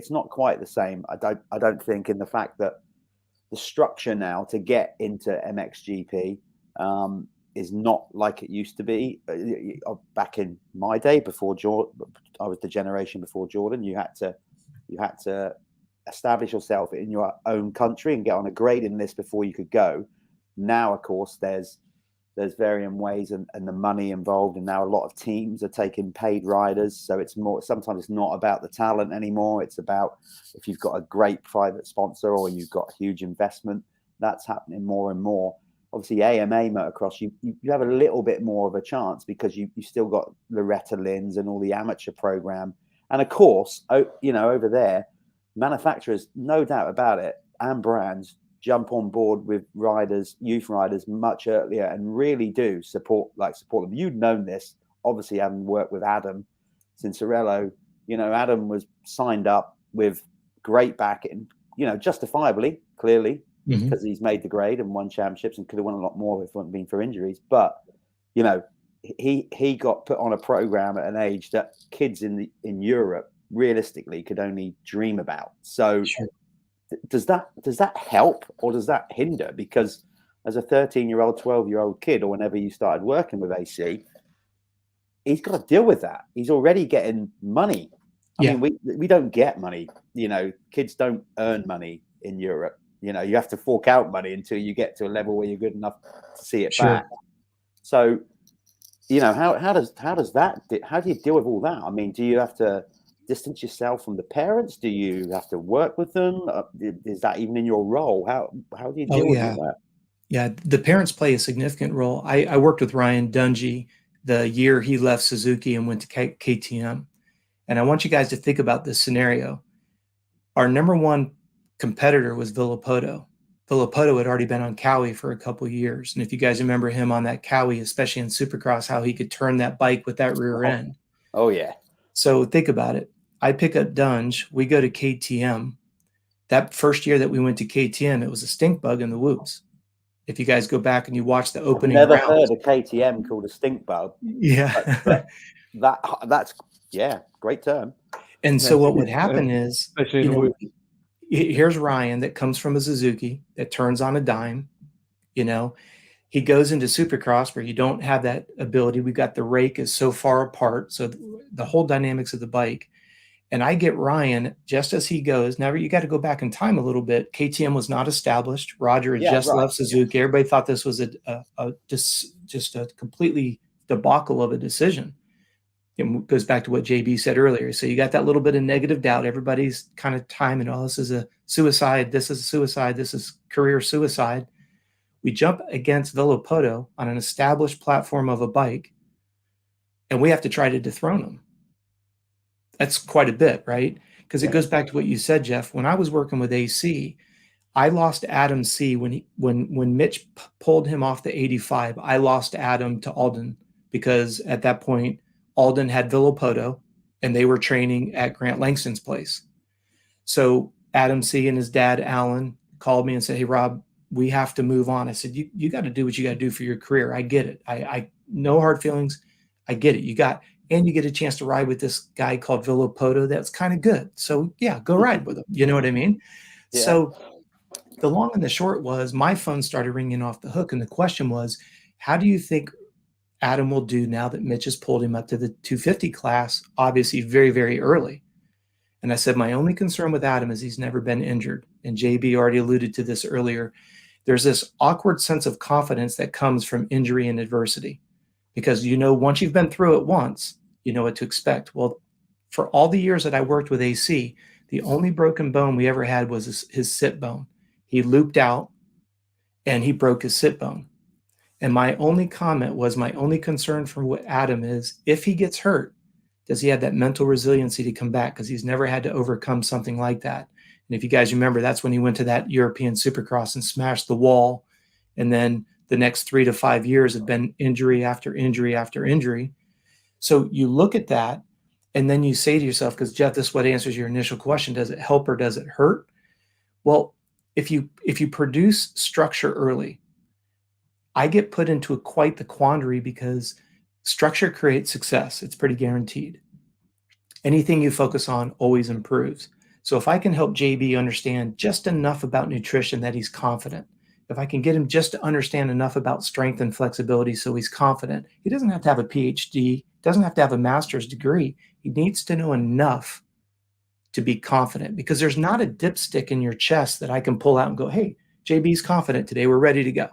not quite the same. I don't think, in the fact that the structure now to get into MXGP is not like it used to be. Back in my day, before Jordan, I was the generation before Jordan. You had to establish yourself in your own country and get on a grading list before you could go. Now, of course, there's varying ways and the money involved, and now a lot of teams are taking paid riders. So it's more, sometimes it's not about the talent anymore. It's about if you've got a great private sponsor or you've got huge investment. That's happening more and more. Obviously, AMA motocross, you have a little bit more of a chance because you still got Loretta Lynn's and all the amateur program. And of course, over there, manufacturers, no doubt about it, and brands jump on board with riders, youth riders, much earlier, and really do support them. You've known this, obviously, having worked with Adam Cincerello. Adam was signed up with great backing, justifiably, clearly, because he's made the grade and won championships and could have won a lot more if it hadn't been for injuries. But he got put on a program at an age that kids in Europe realistically could only dream about. So Sure. does that help or does that hinder? Because as a 13-year-old, 12-year-old kid, or whenever you started working with AC, he's got to deal with that. He's already getting money. I mean, we don't get money. Kids don't earn money in Europe. You have to fork out money until you get to a level where you're good enough to see it back. So, how do you deal with all that? I mean, do you have to distance yourself from the parents? Do you have to work with them? Is that even in your role? How do you deal with that? Yeah, the parents play a significant role. I worked with Ryan Dungey the year he left Suzuki and went to KTM. And I want you guys to think about this scenario. Our number one competitor was Villopoto. Villopoto had already been on Cowie for a couple of years. And if you guys remember him on that Cowie, especially in Supercross, how he could turn that bike with that rear end. Oh, yeah. So think about it. I pick up Dunge. We go to KTM. That first year that we went to KTM, it was a stink bug in the whoops. If you guys go back and you watch the opening I've never rounds. heard a KTM called a stink bug. Yeah. But that's great term. And so what would happen is, here's Ryan that comes from a Suzuki that turns on a dime. He goes into Supercross where you don't have that ability. We've got the rake is so far apart. So the whole dynamics of the bike. And I get Ryan just as he goes. Now you got to go back in time a little bit. KTM was not established. Roger had just left Suzuki. Everybody thought this was just a completely debacle of a decision. It goes back to what JB said earlier. So you got that little bit of negative doubt. Everybody's kind of timing, this is a suicide. This is a suicide. This is career suicide. We jump against Villopoto on an established platform of a bike, and we have to try to dethrone them. That's quite a bit, right? Because it goes back to what you said, Jeff. When I was working with AC, I lost Adam C. When Mitch pulled him off the 85. I lost Adam to Alden because at that point, Alden had Villopoto, and they were training at Grant Langston's place. So Adam C. and his dad, Alan, called me and said, "Hey, Rob, we have to move on." I said, you got to do what you got to do for your career. I get it. I no hard feelings. I get it. You get a chance to ride with this guy called Villopoto. That's kind of good. So yeah, go ride with him. You know what I mean? Yeah. So the long and the short was my phone started ringing off the hook. And the question was, how do you think Adam will do now that Mitch has pulled him up to the 250 class, obviously very, very early? And I said, my only concern with Adam is he's never been injured. And JB already alluded to this earlier. There's this awkward sense of confidence that comes from injury and adversity. Because, once you've been through it once, you know what to expect. Well, for all the years that I worked with AC, the only broken bone we ever had was his sit bone. He looped out and he broke his sit bone. And my only concern for Adam is if he gets hurt, does he have that mental resiliency to come back? Because he's never had to overcome something like that. And if you guys remember, that's when he went to that European Supercross and smashed the wall. And then the next 3 to 5 years have been injury after injury after injury. So you look at that and then you say to yourself, because Jeff, this is what answers your initial question, does it help or does it hurt? Well, if you produce structure early, I get put into quite the quandary because structure creates success. It's pretty guaranteed. Anything you focus on always improves. So if I can help JB understand just enough about nutrition that he's confident, if I can get him just to understand enough about strength and flexibility so he's confident, he doesn't have to have a PhD, doesn't have to have a master's degree. He needs to know enough to be confident, because there's not a dipstick in your chest that I can pull out and go, hey, JB's confident today, we're ready to go.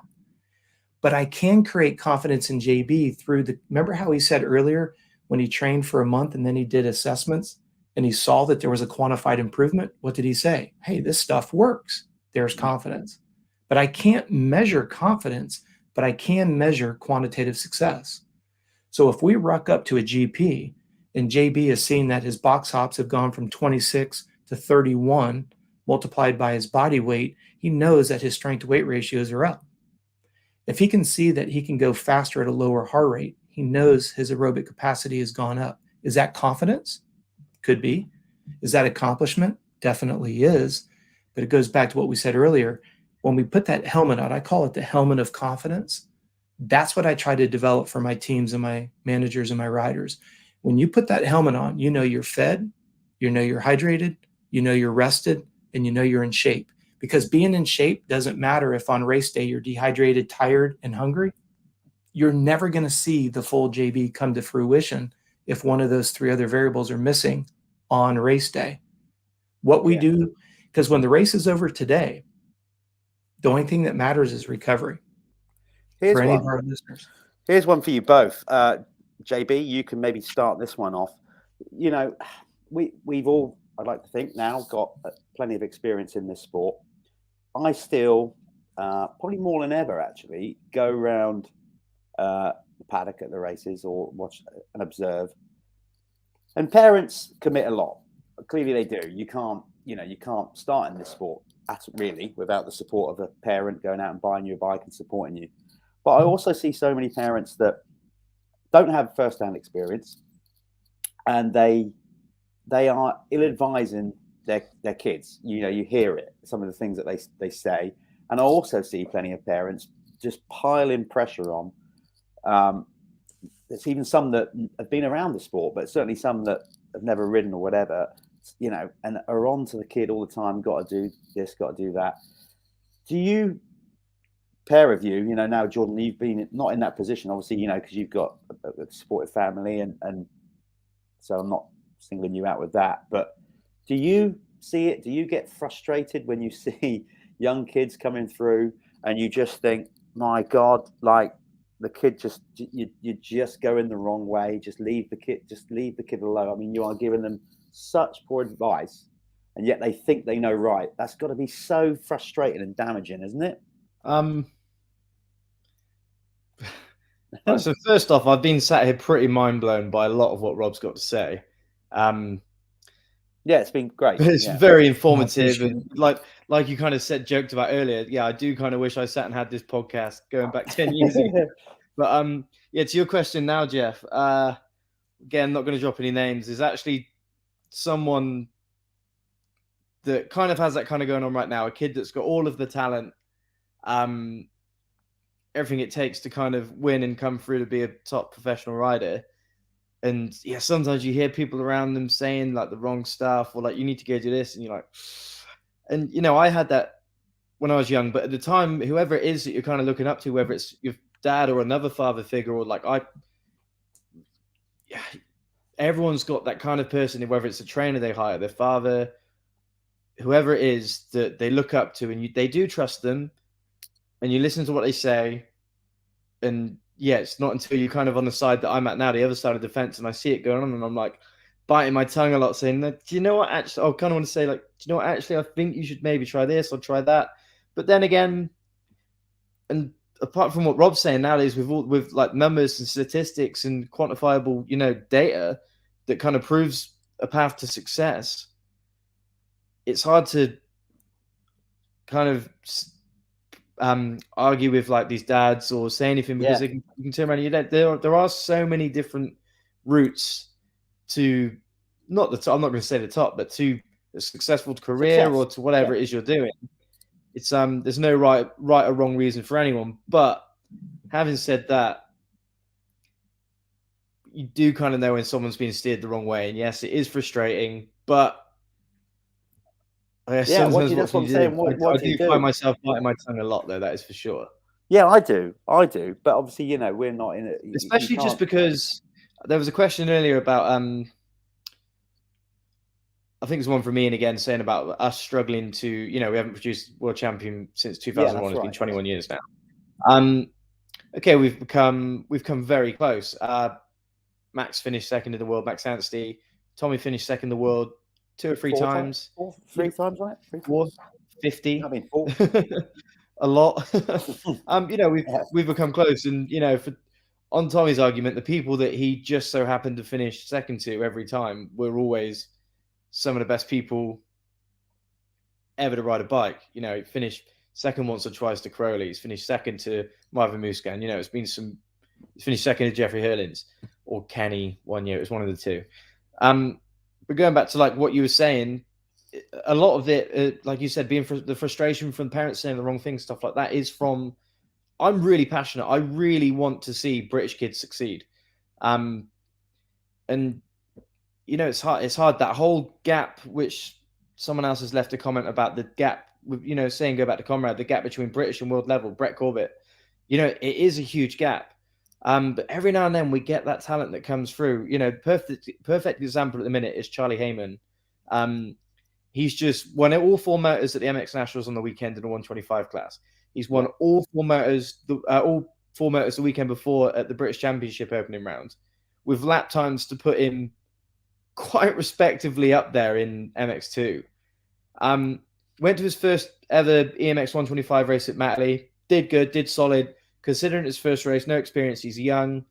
But I can create confidence in JB through remember how he said earlier when he trained for a month and then he did assessments and he saw that there was a quantified improvement? What did he say? Hey, this stuff works. There's confidence. But I can't measure confidence, but I can measure quantitative success. So if we ruck up to a GP and JB has seen that his box hops have gone from 26 to 31 multiplied by his body weight, he knows that his strength to weight ratios are up. If he can see that he can go faster at a lower heart rate, he knows his aerobic capacity has gone up. Is that confidence? Could be. Is that accomplishment? Definitely is. But it goes back to what we said earlier. When we put that helmet on, I call it the helmet of confidence. That's what I try to develop for my teams and my managers and my riders. When you put that helmet on, you know you're fed, you know you're hydrated, you know you're rested, and you know you're in shape. Because being in shape doesn't matter if on race day you're dehydrated, tired, and hungry. You're never going to see the full JB come to fruition if one of those three other variables are missing on race day. What we do, because when the race is over today, the only thing that matters is recovery. Here's for any one. of our listeners. Here's one for you both. JB, you can maybe start this one off. You know, we've all, I'd like to think now, got plenty of experience in this sport. I still, probably more than ever actually, go around the paddock at the races or watch and observe. And parents commit a lot. Clearly they do. You can't start in this sport really without the support of a parent going out and buying you a bike and supporting you. But I also see so many parents that don't have first-hand experience, and they are ill-advising their kids. You know, you hear it, some of the things that they say. And I also see plenty of parents just piling pressure on. There's even some that have been around the sport, but certainly some that have never ridden or whatever, you know, and are on to the kid all the time. Got to do this, got to do that. Do you, pair of you, you know, now Jordan, you've been not in that position, obviously, you know, because you've got a supportive family, and so I'm not singling you out with that. But do you see it? Do you get frustrated when you see young kids coming through and you just think, my God, like the kid you're just going the wrong way. Just leave the kid alone. I mean, you are giving them such poor advice, and yet they think they know right. That's got to be so frustrating and damaging, isn't it? So first off, I've been sat here pretty mind blown by a lot of what Rob's got to say. Yeah, it's been great. It's very informative, and like you kind of joked about earlier. Yeah, I do kind of wish I sat and had this podcast going back 10 years ago. But yeah, to your question now, Jeff. Again, not going to drop any names. There's actually someone that kind of has that kind of going on right now. A kid that's got all of the talent, everything it takes to kind of win and come through to be a top professional rider. And yeah, sometimes you hear people around them saying like the wrong stuff, or like, you need to go do this, and you're like, and you know, I had that when I was young, but at the time, whoever it is that you're kind of looking up to, whether it's your dad or another father figure, or like everyone's got that kind of person, whether it's a trainer they hire, their father, whoever it is that they look up to, and they do trust them, and you listen to what they say. And yeah, it's not until you're kind of on the side that I'm at now, the other side of the fence, and I see it going on, and I'm like biting my tongue a lot, saying, do you know what, actually, I kind of want to say, like, do you know what, actually, I think you should maybe try this or try that. But then again, and apart from what Rob's saying nowadays, with like numbers and statistics and quantifiable, you know, data that kind of proves a path to success, it's hard to kind of argue with like these dads or say anything, because you can turn around and there are so many different routes to I'm not going to say the top, but to a successful career or to whatever it is you're doing. It's there's no right or wrong reason for anyone. But having said that, you do kind of know when someone's being steered the wrong way, and yes, it is frustrating, but Yeah, that's what I'm saying. What I do you do do? find myself biting my tongue a lot, though. That is for sure. Yeah, I do. But obviously, we're not in it. Especially just because there was a question earlier about I think it's one from Ian again saying about us struggling to, we haven't produced world champion since 2001. It's been 21 years now. Okay, we've come very close. Max finished second in the world. Max Anstie, Tommy finished second in the world 2 or 3 times. Three times, right? 50. I mean, 4. A lot. We've become close, and on Tommy's argument, the people that he just so happened to finish second to every time were always some of the best people ever to ride a bike. He finished second once or twice to Crowley. He's finished second to Marvin Muscan. He's finished second to Jeffrey Hurlins or Kenny one year. It was one of the two. But going back to like what you were saying, a lot of it, like you said, being the frustration from parents saying the wrong thing, stuff like that, is from. I'm really passionate. I really want to see British kids succeed, and it's hard. It's hard, that whole gap, which someone else has left a comment about, the gap. Saying go back to Conrad, the gap between British and world level. Brett Corbett, it is a huge gap. But every now and then we get that talent that comes through. Perfect example at the minute is Charlie Heyman. He's just won all 4 motors at the MX Nationals on the weekend in the 125 class. He's won all 4 motors, the weekend before at the British Championship opening round, with lap times to put him quite respectively up there in MX2. Went to his first ever EMX 125 race at Matley. Did good, did solid. Considering his first race, no experience, he's young.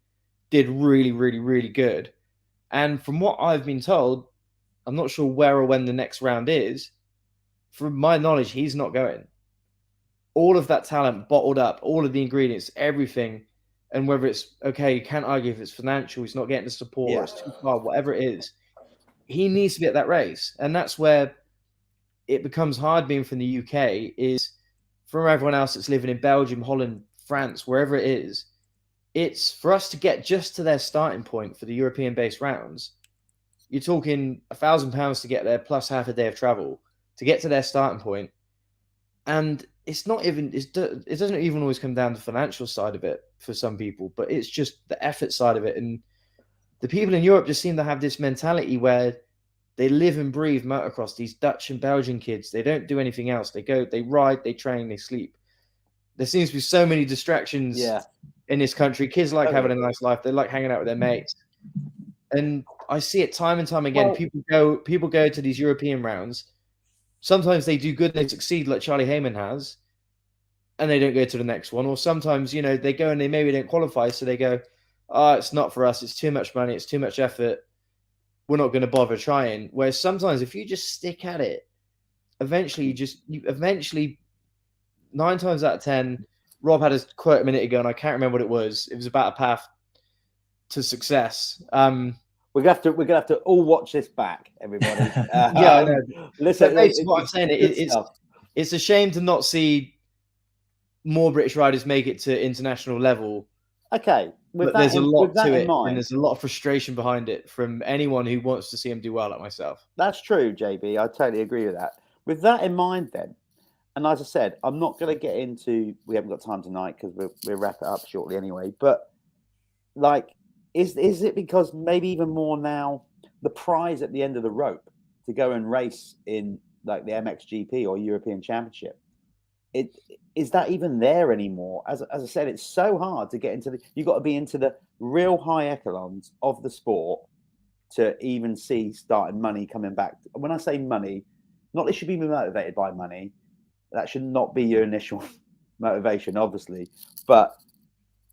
Did really, really, really good. And from what I've been told, I'm not sure where or when the next round is. From my knowledge, he's not going. All of that talent bottled up, all of the ingredients, everything. And whether it's, okay, you can't argue if it's financial, he's not getting the support, or it's too far, whatever it is. He needs to be at that race. And that's where it becomes hard being from the UK, is from everyone else that's living in Belgium, Holland, France, wherever it is. It's for us to get just to their starting point for the European-based rounds. You're talking £1,000 to get there, plus half a day of travel to get to their starting point. And it doesn't even always come down to the financial side of it for some people, but it's just the effort side of it. And the people in Europe just seem to have this mentality where they live and breathe motocross. These Dutch and Belgian kids, they don't do anything else. They go, they ride, they train, they sleep. There seems to be so many distractions in this country. Kids like having a nice life. They like hanging out with their mates. And I see it time and time again. People go to these European rounds. Sometimes they do good, they succeed like Charlie Heyman has, and they don't go to the next one. Or sometimes, they go and they maybe don't qualify, so they go, oh, it's not for us. It's too much money. It's too much effort. We're not going to bother trying. Whereas sometimes if you just stick at it, eventually, 9 times out of 10, Rob had a quote a minute ago, and I can't remember what it was. It was about a path to success. We're gonna have to all watch this back, everybody. Yeah, I know. Listen, basically what I'm saying, it's a shame to not see more British riders make it to international level. Okay, but there's a lot to it, and there's a lot of frustration behind it from anyone who wants to see him do well, like myself. That's true, JB. I totally agree with that. With that in mind, then, and as I said, I'm not going to get into. We haven't got time tonight because we'll wrap it up shortly anyway. But like. Is it because maybe even more now the prize at the end of the rope to go and race in like the MXGP or European Championship? Is that even there anymore? As I said, it's so hard to get into you've got to be into the real high echelons of the sport to even see starting money coming back. When I say money, not that you should be motivated by money. That should not be your initial motivation, obviously, but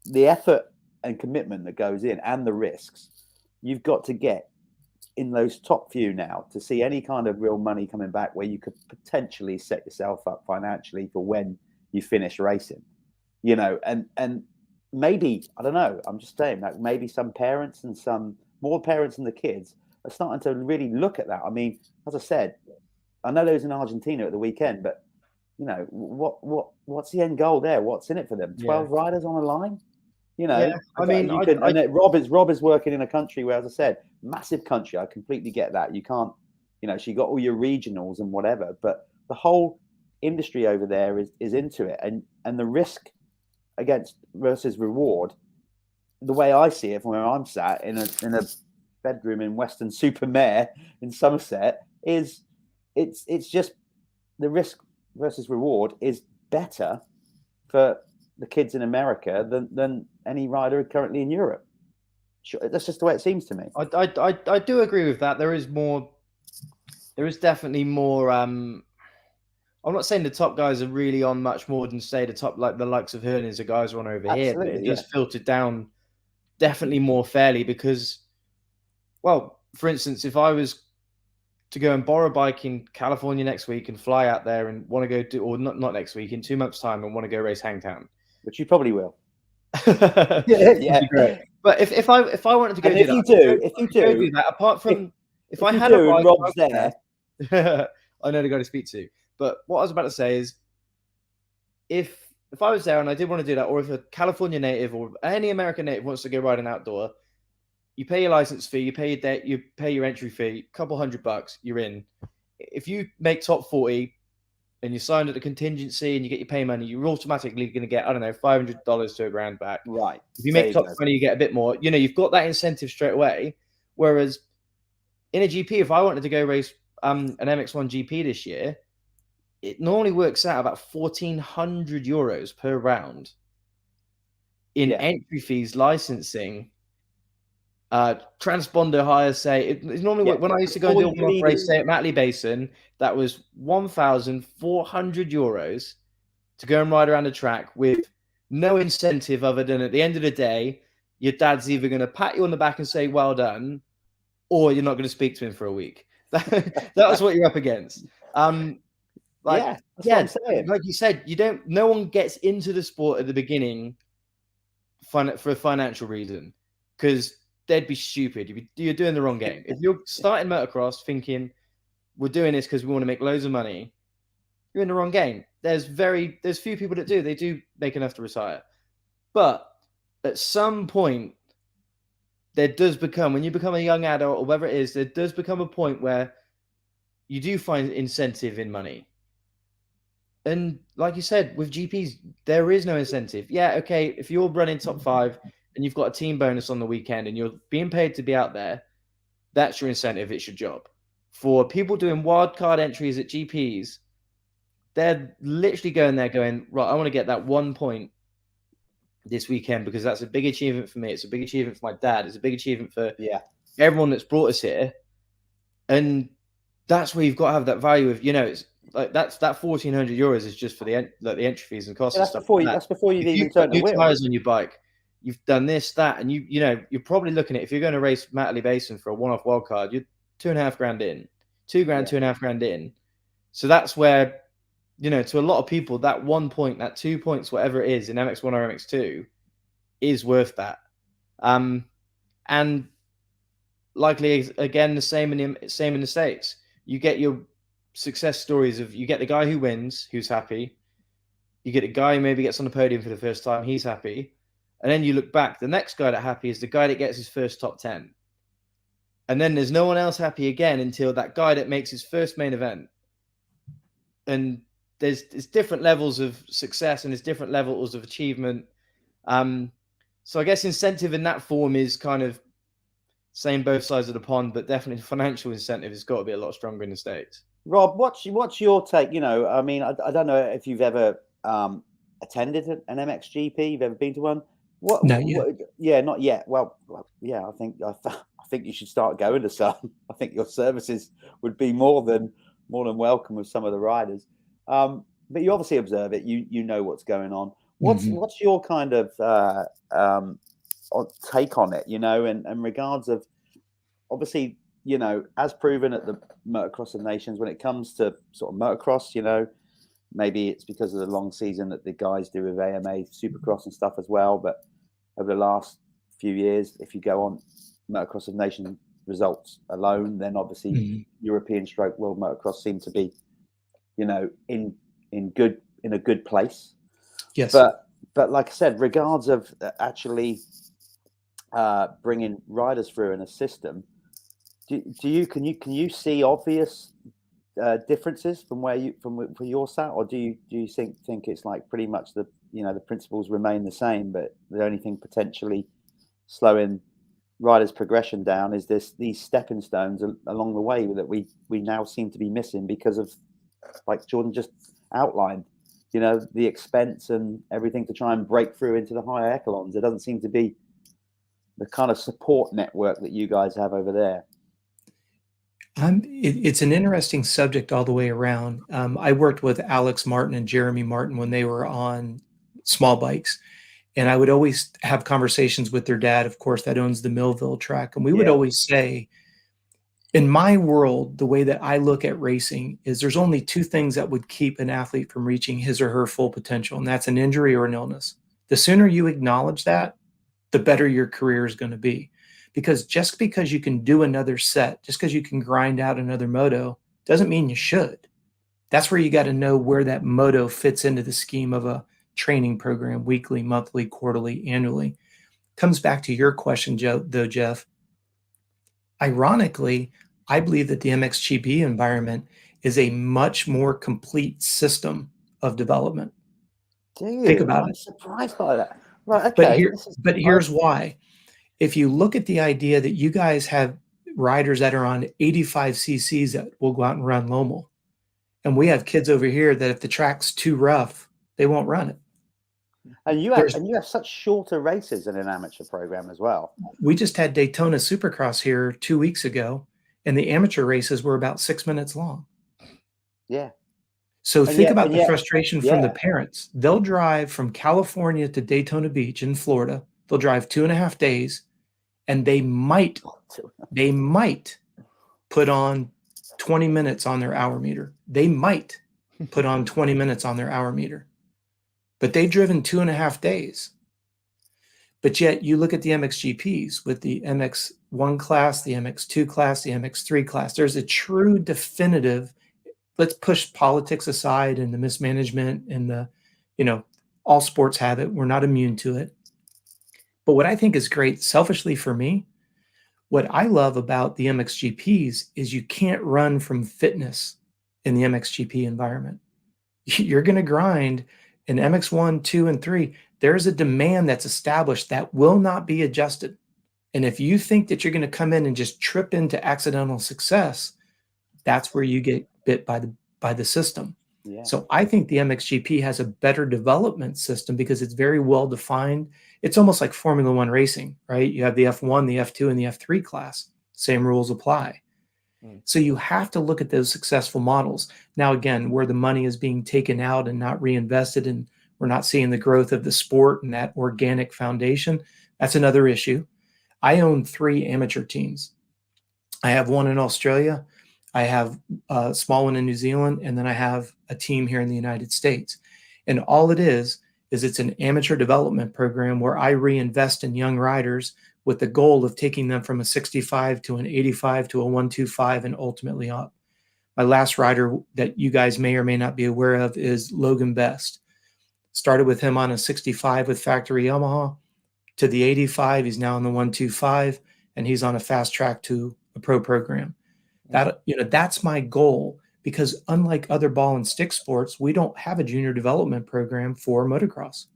the effort and commitment that goes in and the risks, you've got to get in those top few now to see any kind of real money coming back where you could potentially set yourself up financially for when you finish racing, and maybe, I don't know, I'm just saying, like maybe some parents and some more parents than the kids are starting to really look at that. I mean, as I said, I know there was in Argentina at the weekend, but what's the end goal there? What's in it for them? 12 riders on a line? I mean, Rob is working in a country where, as I said, massive country. I completely get that. You can't, so you got all your regionals and whatever. But the whole industry over there is into it, and the risk versus reward, the way I see it from where I'm sat in a bedroom in Weston-super-Mare in Somerset, is it's just the risk versus reward is better for the kids in America than any rider currently in Europe. Sure, that's just the way it seems to me. I do agree with that. There is definitely more. I'm not saying the top guys are really on much more than, say, the top, like the likes of Hernings, the guys are on over here, but it does filter down definitely more fairly because, well, for instance, if I was to go and borrow a bike in California next week and fly out there and want to go or not next week, in 2 months' time, and want to go race Hangtown, which you probably will. Yeah, great. But if I wanted to go do that, if you do that, apart from if I had a bike, Rob's there. I know the guy to speak to. But what I was about to say is, if I was there and I did want to do that, or if a California native or any American native wants to go riding outdoor, you pay your license fee, you pay your debt, you pay your entry fee, a couple $100, you're in. If you make top 40 and you signed at the contingency and you get your pay money, you're automatically going to get, I don't know, $500 to $1,000 back. Right. If you make top 20, you get a bit more. You know, you've got that incentive straight away. Whereas in a GP, if I wanted to go race an MX1 GP this year, it normally works out about €1,400 per round in entry fees, licensing, transponder hire. Say it's normally when I used to go and do a one-off race, say at Matley Basin, that was €1,400 to go and ride around the track with no incentive other than at the end of the day, your dad's either going to pat you on the back and say well done, or you're not going to speak to him for a week. That was what you're up against. Like you said, no one gets into the sport at the beginning for a financial reason, because they'd be stupid. You're doing the wrong game. If you're starting motocross thinking we're doing this because we want to make loads of money, you're in the wrong game. There's few people that do. They do make enough to retire. But at some point, there does become, when you become a young adult or whatever it is, there does become a point where you do find incentive in money. And like you said, with GPs, there is no incentive. Yeah, okay, if you're running top 5 and you've got a team bonus on the weekend and you're being paid to be out there, that's your incentive. It's your job. For people doing wildcard entries at GPs, they're literally going there going, right, I want to get that 1 point this weekend because that's a big achievement for me. It's a big achievement for my dad. It's a big achievement for everyone that's brought us here. And that's where you've got to have that value of, it's like that €1,400 is just for the entry fees and costs and stuff. That's before you've even turned the wheel. Tires on your bike. You've done this, that, and you're probably looking at, if you're going to race Matley Basin for a one-off wildcard, you're $2,500 in, $2,500 in. So that's where, to a lot of people, that 1 point, that 2 points, whatever it is in MX1 or MX2, is worth that. And likely again the same in the States. You get your success stories of, you get the guy who wins, who's happy. You get a guy who maybe gets on the podium for the first time, he's happy. And then you look back, the next guy that happy is the guy that gets his first top 10. And then there's no one else happy again until that guy that makes his first main event. And there's different levels of success and there's different levels of achievement. So I guess incentive in that form is kind of same both sides of the pond, but definitely financial incentive has got to be a lot stronger in the States. Rob, what's your take? I mean, I don't know if you've ever attended an MXGP. You've ever been to one? Not yet. Not yet. Well, yeah, I think you should start going to some. I think your services would be more than welcome with some of the riders. But you obviously observe it. You know what's going on. What's your kind of take on it? In regards of, obviously, as proven at the Motocross of Nations, when it comes to sort of motocross, maybe it's because of the long season that the guys do with AMA Supercross and stuff as well. But over the last few years, if you go on Motocross of Nations results alone, then obviously European stroke world motocross seem to be, in a good place. Yes. But like I said, regards of actually bringing riders through in a system, can you see obvious differences from where you're sat, or do you think it's like pretty much the principles remain the same, but the only thing potentially slowing riders' progression down is these stepping stones along the way that we now seem to be missing because of, like Jordan just outlined, the expense and everything to try and break through into the higher echelons. There doesn't seem to be the kind of support network that you guys have over there. It's an interesting subject all the way around. I worked with Alex Martin and Jeremy Martin when they were on small bikes, and I would always have conversations with their dad, of course, that owns the Millville track. And we would always say, in my world, the way that I look at racing is there's only two things that would keep an athlete from reaching his or her full potential, and that's an injury or an illness. The sooner you acknowledge that, the better your career is going to be. Because just because you can do another set, just because you can grind out another moto, doesn't mean you should. That's where you got to know where that moto fits into the scheme of a training program, weekly, monthly, quarterly, annually. Comes back to your question, though, Jeff. Ironically, I believe that the MXGP environment is a much more complete system of development. Think about I'm it. surprised by that. Right, okay. But here's why. If you look at the idea that you guys have riders that are on 85 cc's that will go out and run Lomel, and we have kids over here that if the track's too rough, they won't run it. And you have such shorter races in an amateur program as well. We just had Daytona Supercross here 2 weeks ago, and the amateur races were about 6 minutes long. Yeah. So think about the frustration from the parents. They'll drive from California to Daytona Beach in Florida. They'll drive 2.5 days, and they might put on 20 minutes on their hour meter. They might put on 20 minutes on their hour meter, but they've driven 2.5 days. But yet you look at the MXGPs with the MX1 class, the MX2 class, the MX3 class, there's a true definitive, let's push politics aside and the mismanagement and all sports have it. We're not immune to it. But what I think is great, selfishly for me, what I love about the MXGPs is you can't run from fitness in the MXGP environment. You're going to grind in MX1, 2, and 3. There's a demand that's established that will not be adjusted. And if you think that you're going to come in and just trip into accidental success, that's where you get bit by the system. Yeah. So I think the MXGP has a better development system because it's very well defined. It's almost like Formula One racing, right? You have the F1, the F2, and the F3 class. Same rules apply. So you have to look at those successful models. Now, again, where the money is being taken out and not reinvested, and we're not seeing the growth of the sport and that organic foundation, that's another issue. I own 3 amateur teams. I have one in Australia. I have a small one in New Zealand, and then I have a team here in the United States. And all it is it's an amateur development program where I reinvest in young riders with the goal of taking them from a 65 to an 85 to a 125 and ultimately up. My last rider that you guys may or may not be aware of is Logan Best. Started with him on a 65 with factory Yamaha to the 85. He's now on the 125, and he's on a fast track to a pro program. That's my goal, because unlike other ball and stick sports, we don't have a junior development program for motocross.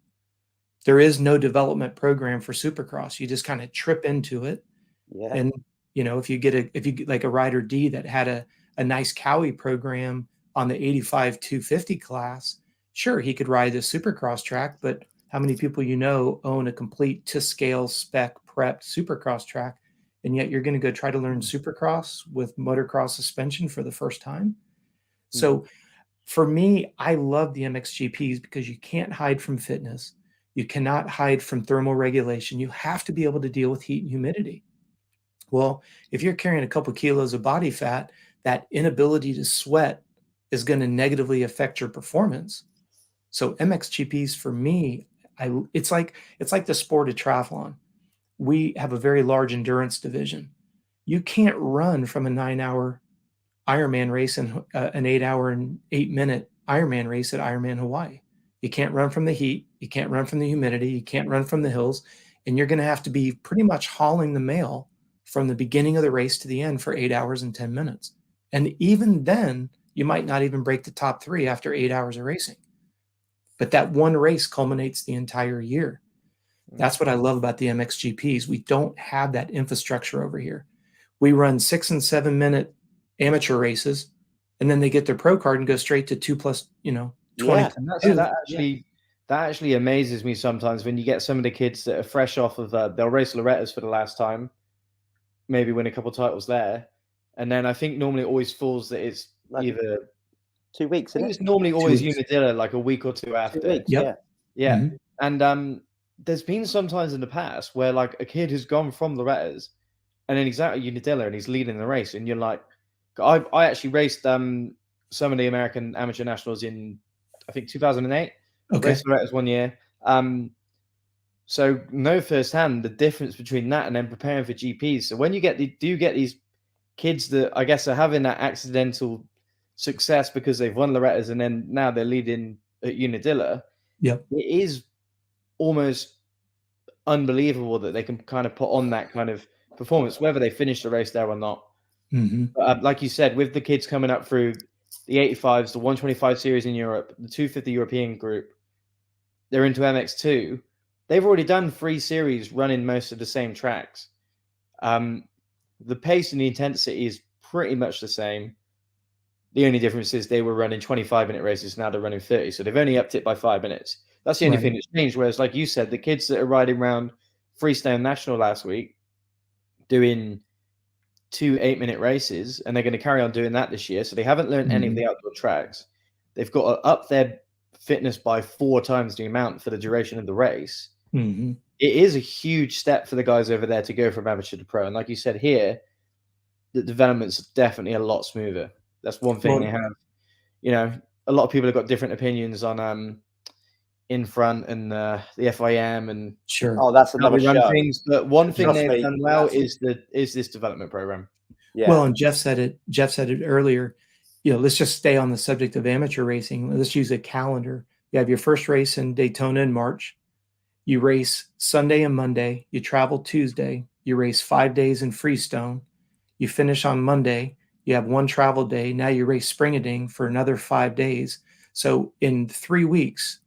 There is no development program for Supercross. You just kind of trip into it. Yeah. And if you get like a rider D that had a nice Cowie program on the 85 250 class, sure, he could ride the Supercross track, but how many people own a complete to scale spec prepped Supercross track? And yet you're going to go try to learn Supercross with motocross suspension for the first time. So for me, I love the MXGPs because you can't hide from fitness. You cannot hide from thermal regulation. You have to be able to deal with heat and humidity. Well, if you're carrying a couple kilos of body fat, that inability to sweat is going to negatively affect your performance. So MXGPs for me, it's like the sport of triathlon. We have a very large endurance division. You can't run from a 9-hour Ironman race and an 8-hour and 8-minute Ironman race at Ironman Hawaii. You can't run from the heat. You can't run from the humidity. You can't run from the hills. And you're going to have to be pretty much hauling the mail from the beginning of the race to the end for 8 hours and 10 minutes. And even then, You might not even break the top 3 after 8 hours of racing. But that one race culminates the entire year. That's what I love about the MXGPs. We don't have that infrastructure over here. We run 6 and 7 minute amateur races, and then they get their pro card and go straight to 2 plus, 20. Yeah. And that actually amazes me sometimes when you get some of the kids that are fresh off of they'll race Loretta's for the last time, maybe win a couple titles there, and then I think normally it always falls that it's Like either 2 weeks. It's normally always Unadilla, like a week or two after. 2 weeks, Yep. Yeah. Mhm. And there's been sometimes in the past where like a kid has gone from Loretta's and then he's out at Unadilla and he's leading the race, and you're like, I actually raced some of the American Amateur Nationals in I think 2008. Okay. Raced Loretta's 1 year. So know firsthand the difference between that and then preparing for GPs. So when you get these kids that I guess are having that accidental success because they've won Loretta's and then now they're leading at Unadilla, Yep. it is almost unbelievable that they can kind of put on that kind of performance, whether they finish the race there or not. Mm-hmm. But, like you said, with the kids coming up through the 85s, the 125 series in Europe, the 250 European group, they're into MX2. They've already done 3 series running most of the same tracks. The pace and the intensity is pretty much the same. The only difference is they were running 25-minute races. Now they're running 30. So they've only upped it by 5 minutes. That's the only thing that's changed. Whereas, like you said, the kids that are riding around Freestone National last week doing 2 8-minute races, and they're going to carry on doing that this year. So they haven't learned any of the outdoor tracks. They've got to up their fitness by 4 times the amount for the duration of the race. Mm-hmm. It is a huge step for the guys over there to go from amateur to pro. And like you said here, the development's definitely a lot smoother. That's one thing they have. A lot of people have got different opinions on in front and the FIM and Sure. Oh, that's another show. things. But one thing Trust they've me, done well is this development program. Yeah. Well, and Jeff said it earlier. Let's just stay on the subject of amateur racing. Let's use a calendar. You have your first race in Daytona in March. You race Sunday and Monday. You travel Tuesday. You race 5 days in Freestone. You finish on Monday. You have 1 travel day. Now you race Springading for another 5 days. So in 3 weeks,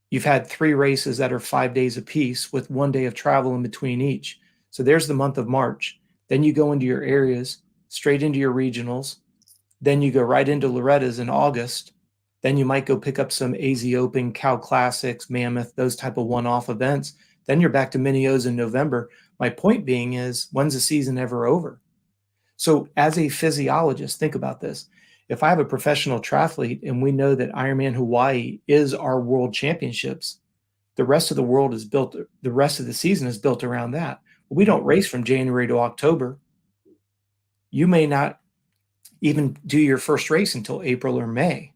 you've had 3 races that are 5 days apiece with 1 day of travel in between each. So there's the month of March. Then you go into your areas, straight into your regionals. Then you go right into Loretta's in August. Then you might go pick up some AZ Open, Cal Classics, Mammoth, those type of one-off events. Then you're back to Mini-O's in November. My point being is, when's the season ever over? So as a physiologist, think about this. If I have a professional triathlete and we know that Ironman Hawaii is our world championships, the rest of the world is built, the rest of the season is built around that. We don't race from January to October. You may not even do your first race until April or May.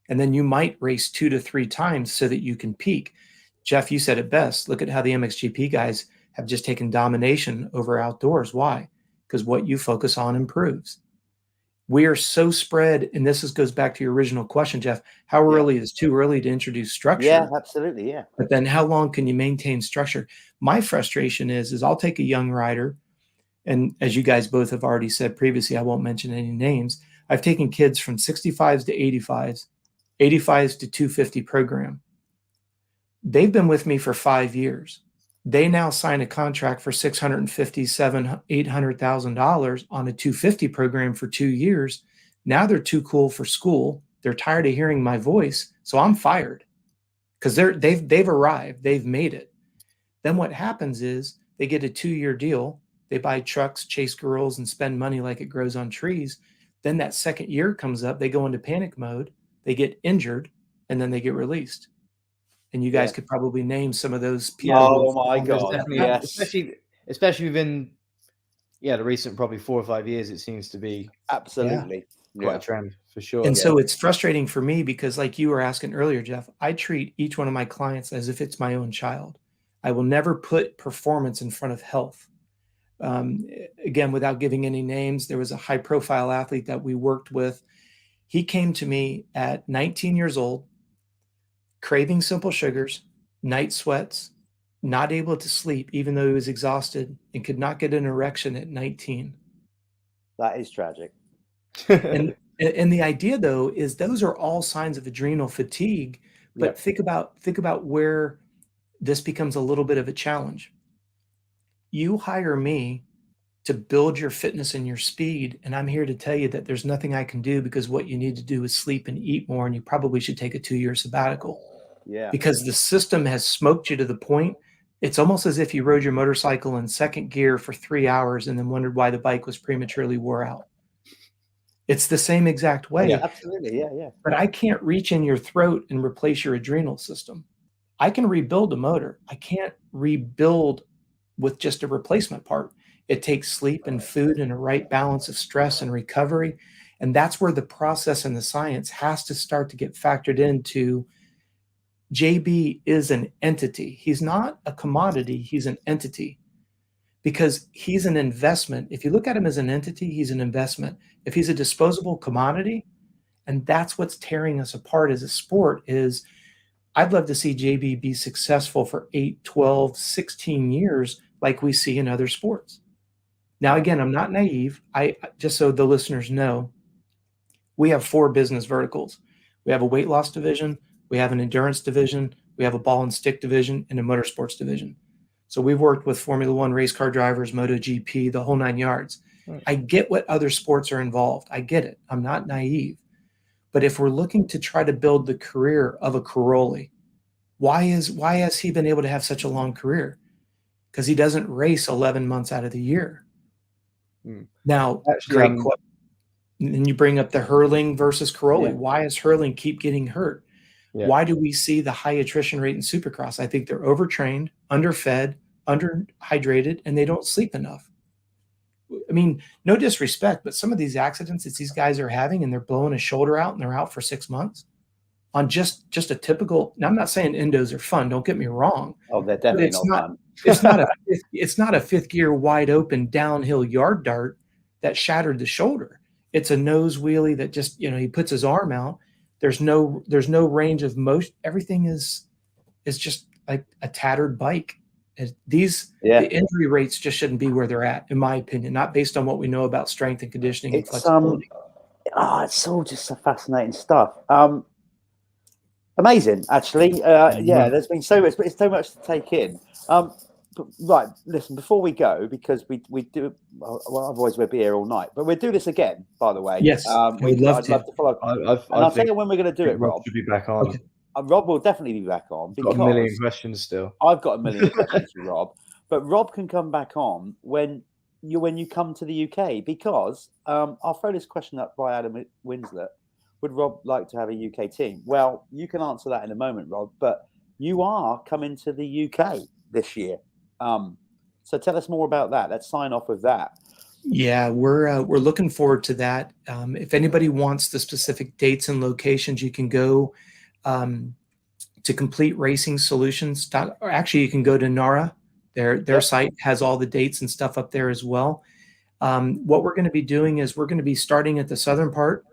And then you might race 2 to 3 times so that you can peak. Jeff, you said it best. Look at how the MXGP guys have just taken domination over outdoors. Why? Because what you focus on improves. We are so spread, and goes back to your original question, Jeff. How early is too early to introduce structure? Yeah, absolutely, yeah. But then how long can you maintain structure? My frustration is I'll take a young rider, and as you guys both have already said previously, I won't mention any names. I've taken kids from 65s to 85s, 85s to 250 program. They've been with me for 5 years. They now sign a contract for $657,000, $800,000 on a 250 program for 2 years. Now they're too cool for school. They're tired of hearing my voice, so I'm fired because they've arrived. They've made it. Then what happens is they get a 2-year deal. They buy trucks, chase girls, and spend money like it grows on trees. Then that second year comes up. They go into panic mode. They get injured, and then they get released. And you guys could probably name some of those people. Oh my God! Yes, especially within the recent probably 4 or 5 years, it seems to be absolutely quite a trend for sure. And so it's frustrating for me because, like you were asking earlier, Jeff, I treat each one of my clients as if it's my own child. I will never put performance in front of health. Again, without giving any names, there was a high-profile athlete that we worked with. He came to me at 19 years old, craving simple sugars, night sweats, not able to sleep, even though he was exhausted, and could not get an erection at 19. That is tragic. And And the idea though is those are all signs of adrenal fatigue. But think about where this becomes a little bit of a challenge. You hire me to build your fitness and your speed, and I'm here to tell you that there's nothing I can do, because what you need to do is sleep and eat more, and you probably should take a 2-year sabbatical. Yeah. Because the system has smoked you to the point, it's almost as if you rode your motorcycle in second gear for 3 hours and then wondered why the bike was prematurely wore out. It's the same exact way. Yeah, absolutely. Yeah. But I can't reach in your throat and replace your adrenal system. I can rebuild a motor. I can't rebuild with just a replacement part. It takes sleep and food and a right balance of stress and recovery. And that's where the process and the science has to start to get factored into. JB is an entity. He's not a commodity. He's an entity, because he's an investment. If you look at him as an entity, he's an investment. If he's a disposable commodity, and that's what's tearing us apart as a sport, is I'd love to see JB be successful for 8, 12, 16 years like we see in other sports. Now, again, I'm not naive. I just so the listeners know, we have 4 business verticals. We have a weight loss division, we have an endurance division, we have a ball and stick division, and a motorsports division. So we've worked with Formula One race car drivers, MotoGP, the whole 9 yards. Right. I get what other sports are involved. I get it. I'm not naive. But if we're looking to try to build the career of a Caroli, why has he been able to have such a long career? Because he doesn't race 11 months out of the year. Now, Actually, great question. And you bring up the hurling versus Caroli. Yeah. Why does hurling keep getting hurt? Yeah. Why do we see the high attrition rate in Supercross? I think they're overtrained, underfed, underhydrated, and they don't sleep enough. I mean, no disrespect, but some of these accidents that these guys are having, and they're blowing a shoulder out and they're out for 6 months on just a typical. Now, I'm not saying endos are fun. Don't get me wrong. Oh, they're definitely It's not not- fun. It's not a fifth gear wide open downhill yard dart that shattered the shoulder. It's a nose wheelie that just, he puts his arm out. There's no range of motion. Everything is just like a tattered bike. The injury rates just shouldn't be where they're at, in my opinion, not based on what we know about strength and conditioning and flexibility. It's all just so fascinating stuff. Amazing, actually. There's been so much, but it's so much to take in. But, right, listen, before we go, because we do, well, otherwise we'll be here all night, but we'll do this again, by the way. Yes, I'd love to follow. I'll tell think you when we're going to do it, Rob. should be back on. Okay. Rob will definitely be back on, because Got a million questions still. I've got a million questions for Rob, but Rob can come back on when you come to the UK, because I'll throw this question up by Adam Winslet. Would Rob like to have a UK team? Well, you can answer that in a moment, Rob, but you are coming to the UK this year. So tell us more about that. Let's sign off with that. Yeah, we're looking forward to that. If anybody wants the specific dates and locations, you can go to Complete Racing Solutions. Or actually, you can go to NARA. Their site has all the dates and stuff up there as well. What we're going to be doing is we're going to be starting at the southern part.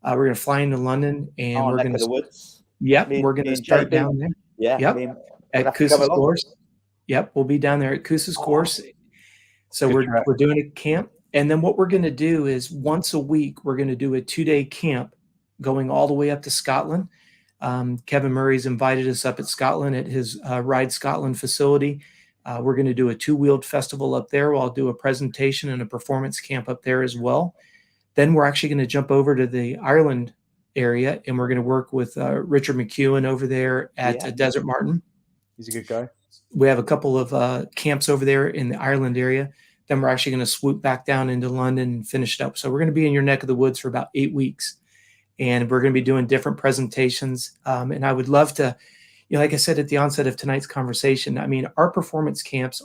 We're going to fly into London, and we're going to the woods. Yep, we're going to start down there. Yeah. Yep. At Coos's course. Yep, we'll be down there at Coos's course. So we're doing a camp. And then what we're going to do is once a week, we're going to do a 2-day camp going all the way up to Scotland. Kevin Murray's invited us up at Scotland at his Ride Scotland facility. We're going to do a 2-wheeled festival up there. I'll do a presentation and a performance camp up there as well. Then we're actually going to jump over to the Ireland area, and we're going to work with Richard McEwen over there at Desert Martin. He's a good guy. We have a couple of camps over there in the Ireland area. Then we're actually going to swoop back down into London and finish it up. So we're going to be in your neck of the woods for about 8 weeks. And we're going to be doing different presentations. And I would love to, like I said at the onset of tonight's conversation, I mean, our performance camps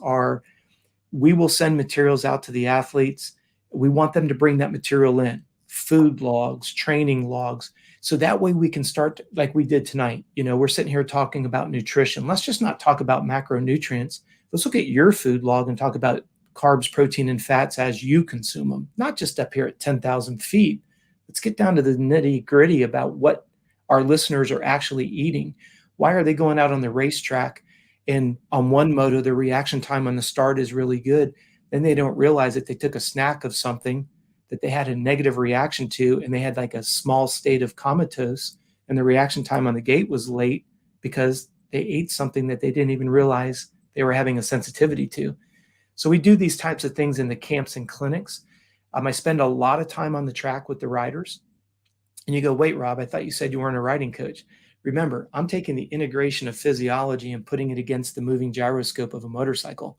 we will send materials out to the athletes. We want them to bring that material in, food logs, training logs. So that way we can start like we did tonight. We're sitting here talking about nutrition. Let's just not talk about macronutrients. Let's look at your food log and talk about carbs, protein, and fats as you consume them, not just up here at 10,000 feet. Let's get down to the nitty gritty about what our listeners are actually eating. Why are they going out on the racetrack? And on one moto, the reaction time on the start is really good. Then they don't realize that they took a snack of something that they had a negative reaction to, and they had like a small state of comatose, and the reaction time on the gate was late because they ate something that they didn't even realize they were having a sensitivity to. So we do these types of things in the camps and clinics. I spend a lot of time on the track with the riders. And you go, wait, Rob, I thought you said you weren't a riding coach. Remember, I'm taking the integration of physiology and putting it against the moving gyroscope of a motorcycle.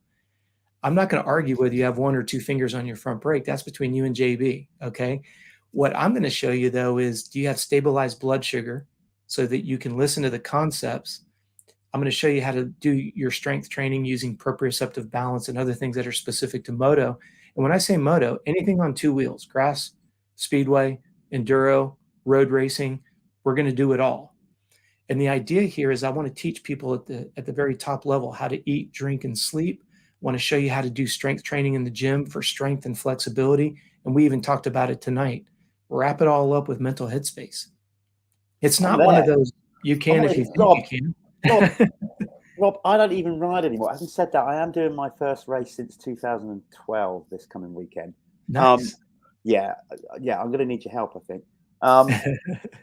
I'm not going to argue whether you have 1 or 2 fingers on your front brake. That's between you and JB, okay? What I'm going to show you, though, is do you have stabilized blood sugar so that you can listen to the concepts? I'm going to show you how to do your strength training using proprioceptive balance and other things that are specific to moto. And when I say moto, anything on 2 wheels, grass, speedway, enduro, road racing, we're going to do it all. And the idea here is I want to teach people at the very top level how to eat, drink, and sleep. I want to show you how to do strength training in the gym for strength and flexibility. And we even talked about it tonight. Wrap it all up with mental headspace. It's not one of those you can if you think you can. Rob, I don't even ride anymore. Having said that, I am doing my first race since 2012 this coming weekend. Nice. Yeah, I'm going to need your help, I think.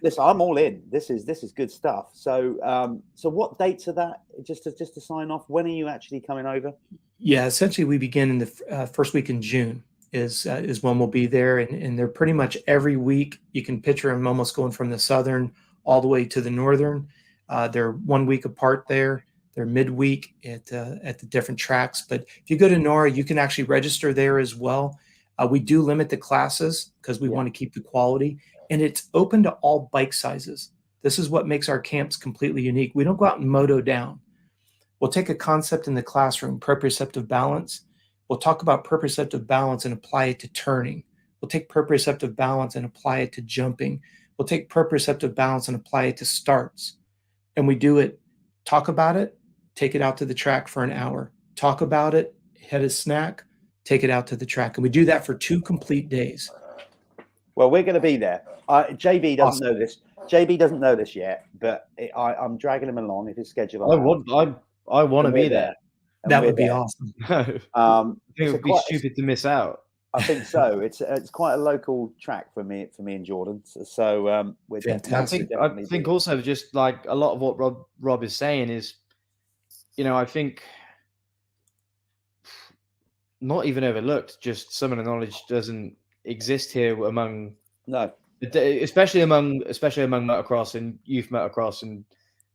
Listen, I'm all in. This is good stuff. So, so what dates are that? Just to sign off, when are you actually coming over? Yeah, essentially we begin in the first week in June is when we'll be there, and they're pretty much every week. You can picture them almost going from the southern all the way to the northern. They're 1 week apart there. They're midweek at the different tracks. But if you go to NORA, you can actually register there as well. We do limit the classes because we want to keep the quality, and it's open to all bike sizes. This is what makes our camps completely unique. We don't go out and moto down. We'll take a concept in the classroom, proprioceptive balance. We'll talk about proprioceptive balance and apply it to turning. We'll take proprioceptive balance and apply it to jumping. We'll take proprioceptive balance and apply it to starts. And we do it, talk about it, take it out to the track for an hour. Talk about it, had a snack, take it out to the track. And we do that for 2 complete days. Well, we're going to be there. JB doesn't know this. JB doesn't know this yet, but I'm dragging him along if his schedule allows. I want to be there. That would be awesome. I think it would be stupid to miss out. I think so. It's quite a local track for me and Jordan. So we're fantastic. I think also just like a lot of what Rob is saying is, I think not even overlooked. Just some of the knowledge doesn't exist here especially among motocross and youth motocross and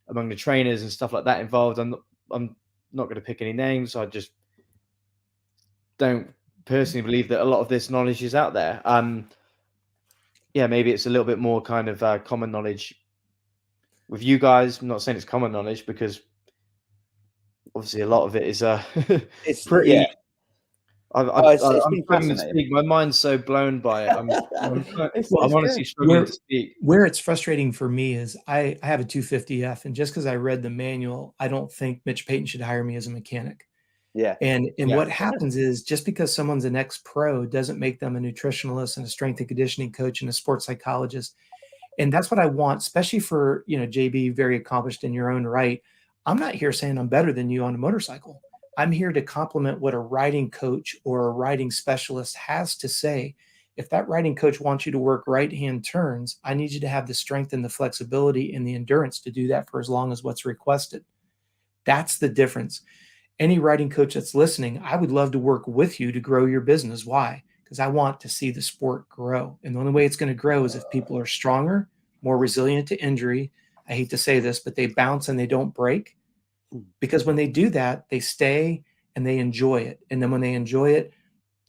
among the trainers and stuff like that involved. I'm not going to pick any names. I just don't personally believe that a lot of this knowledge is out there. Maybe it's a little bit more kind of common knowledge with you guys. I'm not saying it's common knowledge because obviously a lot of it is it's pretty. Yeah. I'm struggling to speak. My mind's so blown by it. I'm honestly struggling to speak. Where it's frustrating for me is I have a 250F, and just because I read the manual, I don't think Mitch Payton should hire me as a mechanic. Yeah. And what happens is just because someone's an ex-pro doesn't make them a nutritionalist and a strength and conditioning coach and a sports psychologist. And that's what I want, especially for, JB, very accomplished in your own right. I'm not here saying I'm better than you on a motorcycle. I'm here to complement what a riding coach or a riding specialist has to say. If that riding coach wants you to work right-hand turns, I need you to have the strength and the flexibility and the endurance to do that for as long as what's requested. That's the difference. Any riding coach that's listening, I would love to work with you to grow your business. Why? Because I want to see the sport grow. And the only way it's going to grow is if people are stronger, more resilient to injury. I hate to say this, but they bounce and they don't break. Because when they do that, they stay and they enjoy it. And then when they enjoy it,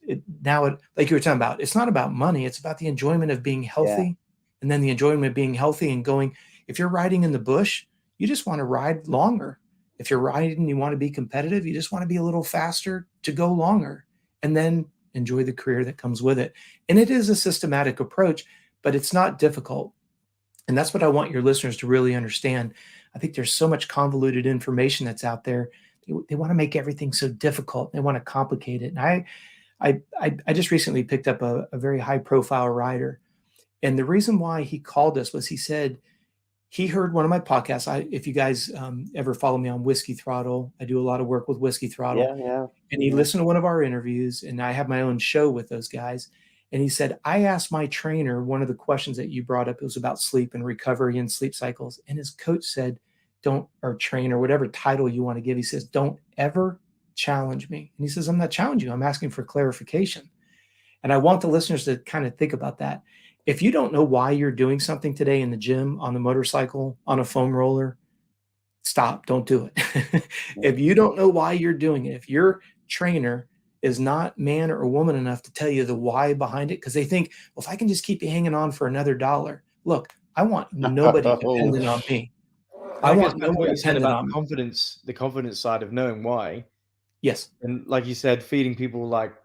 like you were talking about, it's not about money. It's about the enjoyment of being healthy. Yeah. And then the enjoyment of being healthy and going, if you're riding in the bush, you just want to ride longer. If you're riding, you want to be competitive, you just want to be a little faster to go longer and then enjoy the career that comes with it. And it is a systematic approach, but it's not difficult. And that's what I want your listeners to really understand. I think there's so much convoluted information that's out there. They want to make everything so difficult. They want to complicate it. And I just recently picked up a very high profile rider. And the reason why he called us was he said, he heard one of my podcasts. If you guys ever follow me on Whiskey Throttle, I do a lot of work with Whiskey Throttle. Yeah. And he listened to one of our interviews, and I have my own show with those guys. And he said, I asked my trainer one of the questions that you brought up. It was about sleep and recovery and sleep cycles. And his coach said, don't, or trainer, whatever title you want to give, he says, don't ever challenge me. And he says, I'm not challenging you. I'm asking for clarification. And I want the listeners to kind of think about that. If you don't know why you're doing something today in the gym, on the motorcycle, on a foam roller, stop, don't do it. If you don't know why you're doing it, if your trainer is not man or woman enough to tell you the why behind it, because they think, well, if I can just keep you hanging on for another $1, look, I want nobody dependent on me. I want nobody dependent on me. Confidence, the confidence side of knowing why. Yes. And like you said, feeding people like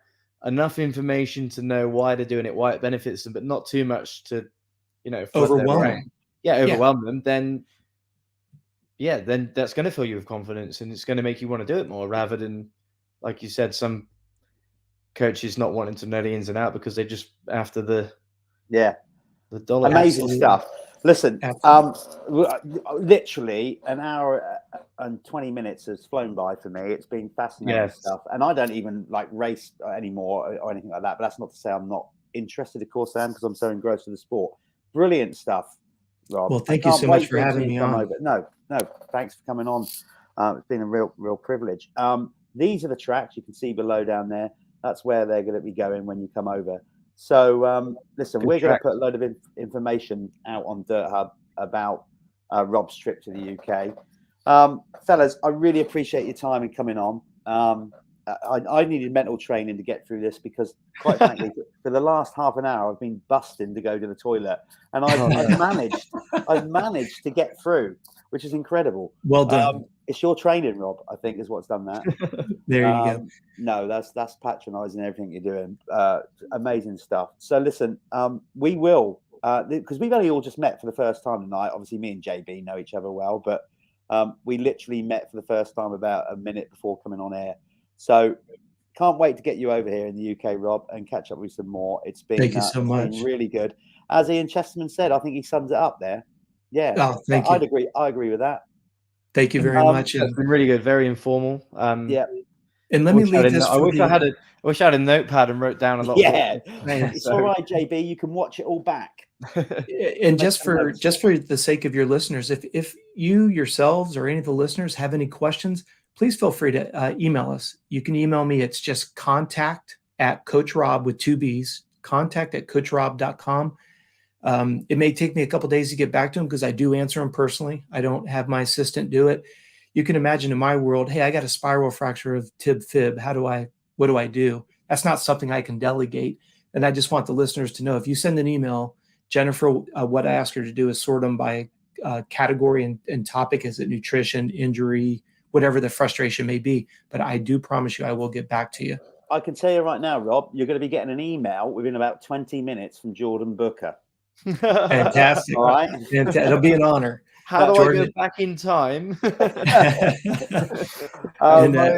enough information to know why they're doing it, why it benefits them, but not too much to, overwhelm them. Overwhelm them. Then that's going to fill you with confidence, and it's going to make you want to do it more, rather than, like you said, some coaches not wanting to know the ins and out because they just after the dollar. Amazing stuff. Listen, literally an hour and 20 minutes has flown by for me. It's been fascinating stuff, and I don't even like race anymore or anything like that. But that's not to say I'm not interested. Of course, I am, because I'm so engrossed in the sport. Brilliant stuff, Rob. Well, thank you so much for having me on. No, thanks for coming on. It's been a real privilege. These are the tracks you can see below down there. That's where they're going to be going when you come over. So listen, we're going to put a load of information out on Dirt Hub about Rob's trip to the UK. Fellas, I really appreciate your time in coming on. I needed mental training to get through this, because quite frankly, for the last half an hour, I've been busting to go to the toilet, and I've managed to get through, which is incredible. Well done. It's your training, Rob, I think, is what's done that. There you go. No, that's patronising everything you're doing. Amazing stuff. So listen, we will, because we've only all just met for the first time tonight. Obviously, me and JB know each other well, but we literally met for the first time about a minute before coming on air. So can't wait to get you over here in the UK, Rob, and catch up with some more. It's been, thank you so much. Been really good. As Ian Chesterman said, I think he sums it up there. Yeah. Oh, thank you. I'd agree. I agree with that. Thank you very much. It's been really good, very informal. Yeah. And let me leave this. I wish I had a notepad and wrote down a lot. It's all right, JB. You can watch it all back. And just for the sake of your listeners, if you yourselves or any of the listeners have any questions, please feel free to email us. You can email me. It's just contact@CoachRobb with 2 B's, contact@CoachRobb.com. It may take me a couple of days to get back to them, because I do answer them personally. I don't have my assistant do it. You can imagine in my world, hey, I got a spiral fracture of tib fib. What do I do? That's not something I can delegate. And I just want the listeners to know, if you send an email, Jennifer, what I ask her to do is sort them by category and topic. Is it nutrition, injury, whatever the frustration may be? But I do promise you, I will get back to you. I can tell you right now, Rob, you're going to be getting an email within about 20 minutes from Jordan Booker. Fantastic. All right. It'll be an honor. How do I go back in time?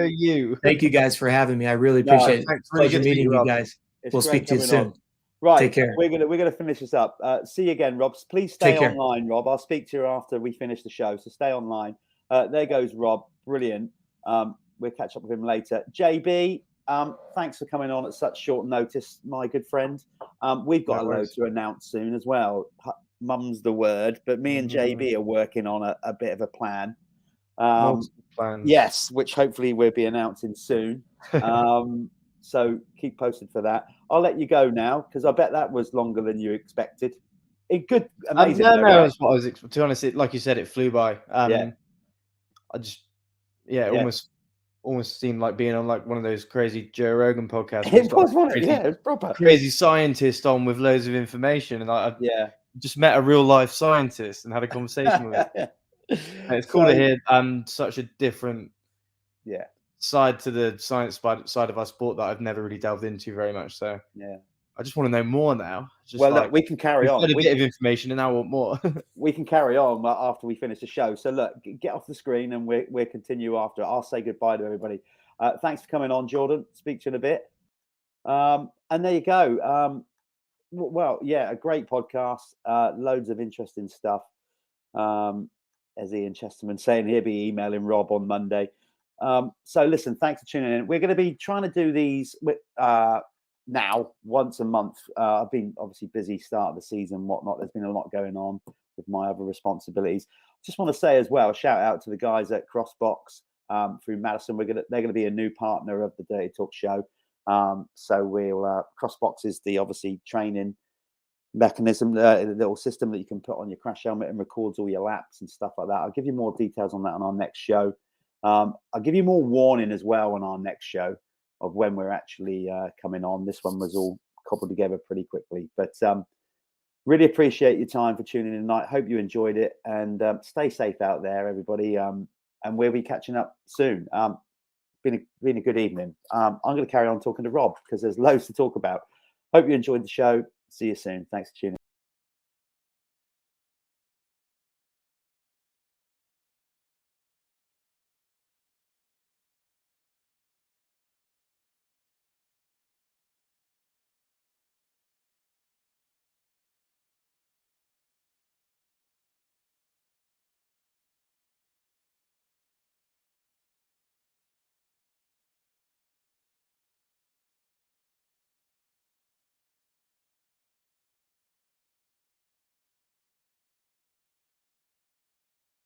You. Thank you guys for having me. I really appreciate it. It's pleasure meeting you guys. We'll speak to you soon. On. Right. Take care. We're gonna finish this up. See you again, Rob. Please stay online, Rob. I'll speak to you after we finish the show. So stay online. There goes Rob. Brilliant. We'll catch up with him later. JB, thanks for coming on at such short notice, my good friend. We've got a load to announce soon as well. Mum's the word, but me and JB are working on a bit of a plan. Yes, which hopefully we'll be announcing soon. So keep posted for that. I'll let you go now, because I bet that was longer than you expected. Amazing. No, that's what I was. To be honest, like you said, it flew by. Almost seemed like being on like one of those crazy Joe Rogan podcasts. It was one. It was proper. Crazy scientist on with loads of information, and I just met a real life scientist and had a conversation with him. And it's cool to hear such a different side to the science side of our sport that I've never really delved into very much. So I just want to know more now. Look, we can carry on. A bit of information, and I want more. We can carry on after we finish the show. So look, get off the screen, and we'll continue after. I'll say goodbye to everybody. Thanks for coming on, Jordan. Speak to you in a bit. And there you go. A great podcast. Loads of interesting stuff. As Ian Chesterman saying, he'll be emailing Rob on Monday. So listen, thanks for tuning in. We're going to be trying to do these now once a month. I've been obviously busy start of the season, whatnot. There's been a lot going on with my other responsibilities. Just want to say as well, shout out to the guys at CrossBox through Madison. They're gonna be a new partner of the Dirty Talk show. So we'll CrossBox is the obviously training mechanism, the little system that you can put on your crash helmet and records all your laps and stuff like that. I'll give you more details on that on our next show. I'll give you more warning as well on our next show of when we're actually coming on. This one was all cobbled together pretty quickly, but really appreciate your time for tuning in tonight. Hope you enjoyed it, and stay safe out there, everybody. And we'll be catching up soon. Been a good evening. I'm going to carry on talking to Rob because there's loads to talk about. Hope you enjoyed the show. See you soon. Thanks for tuning in.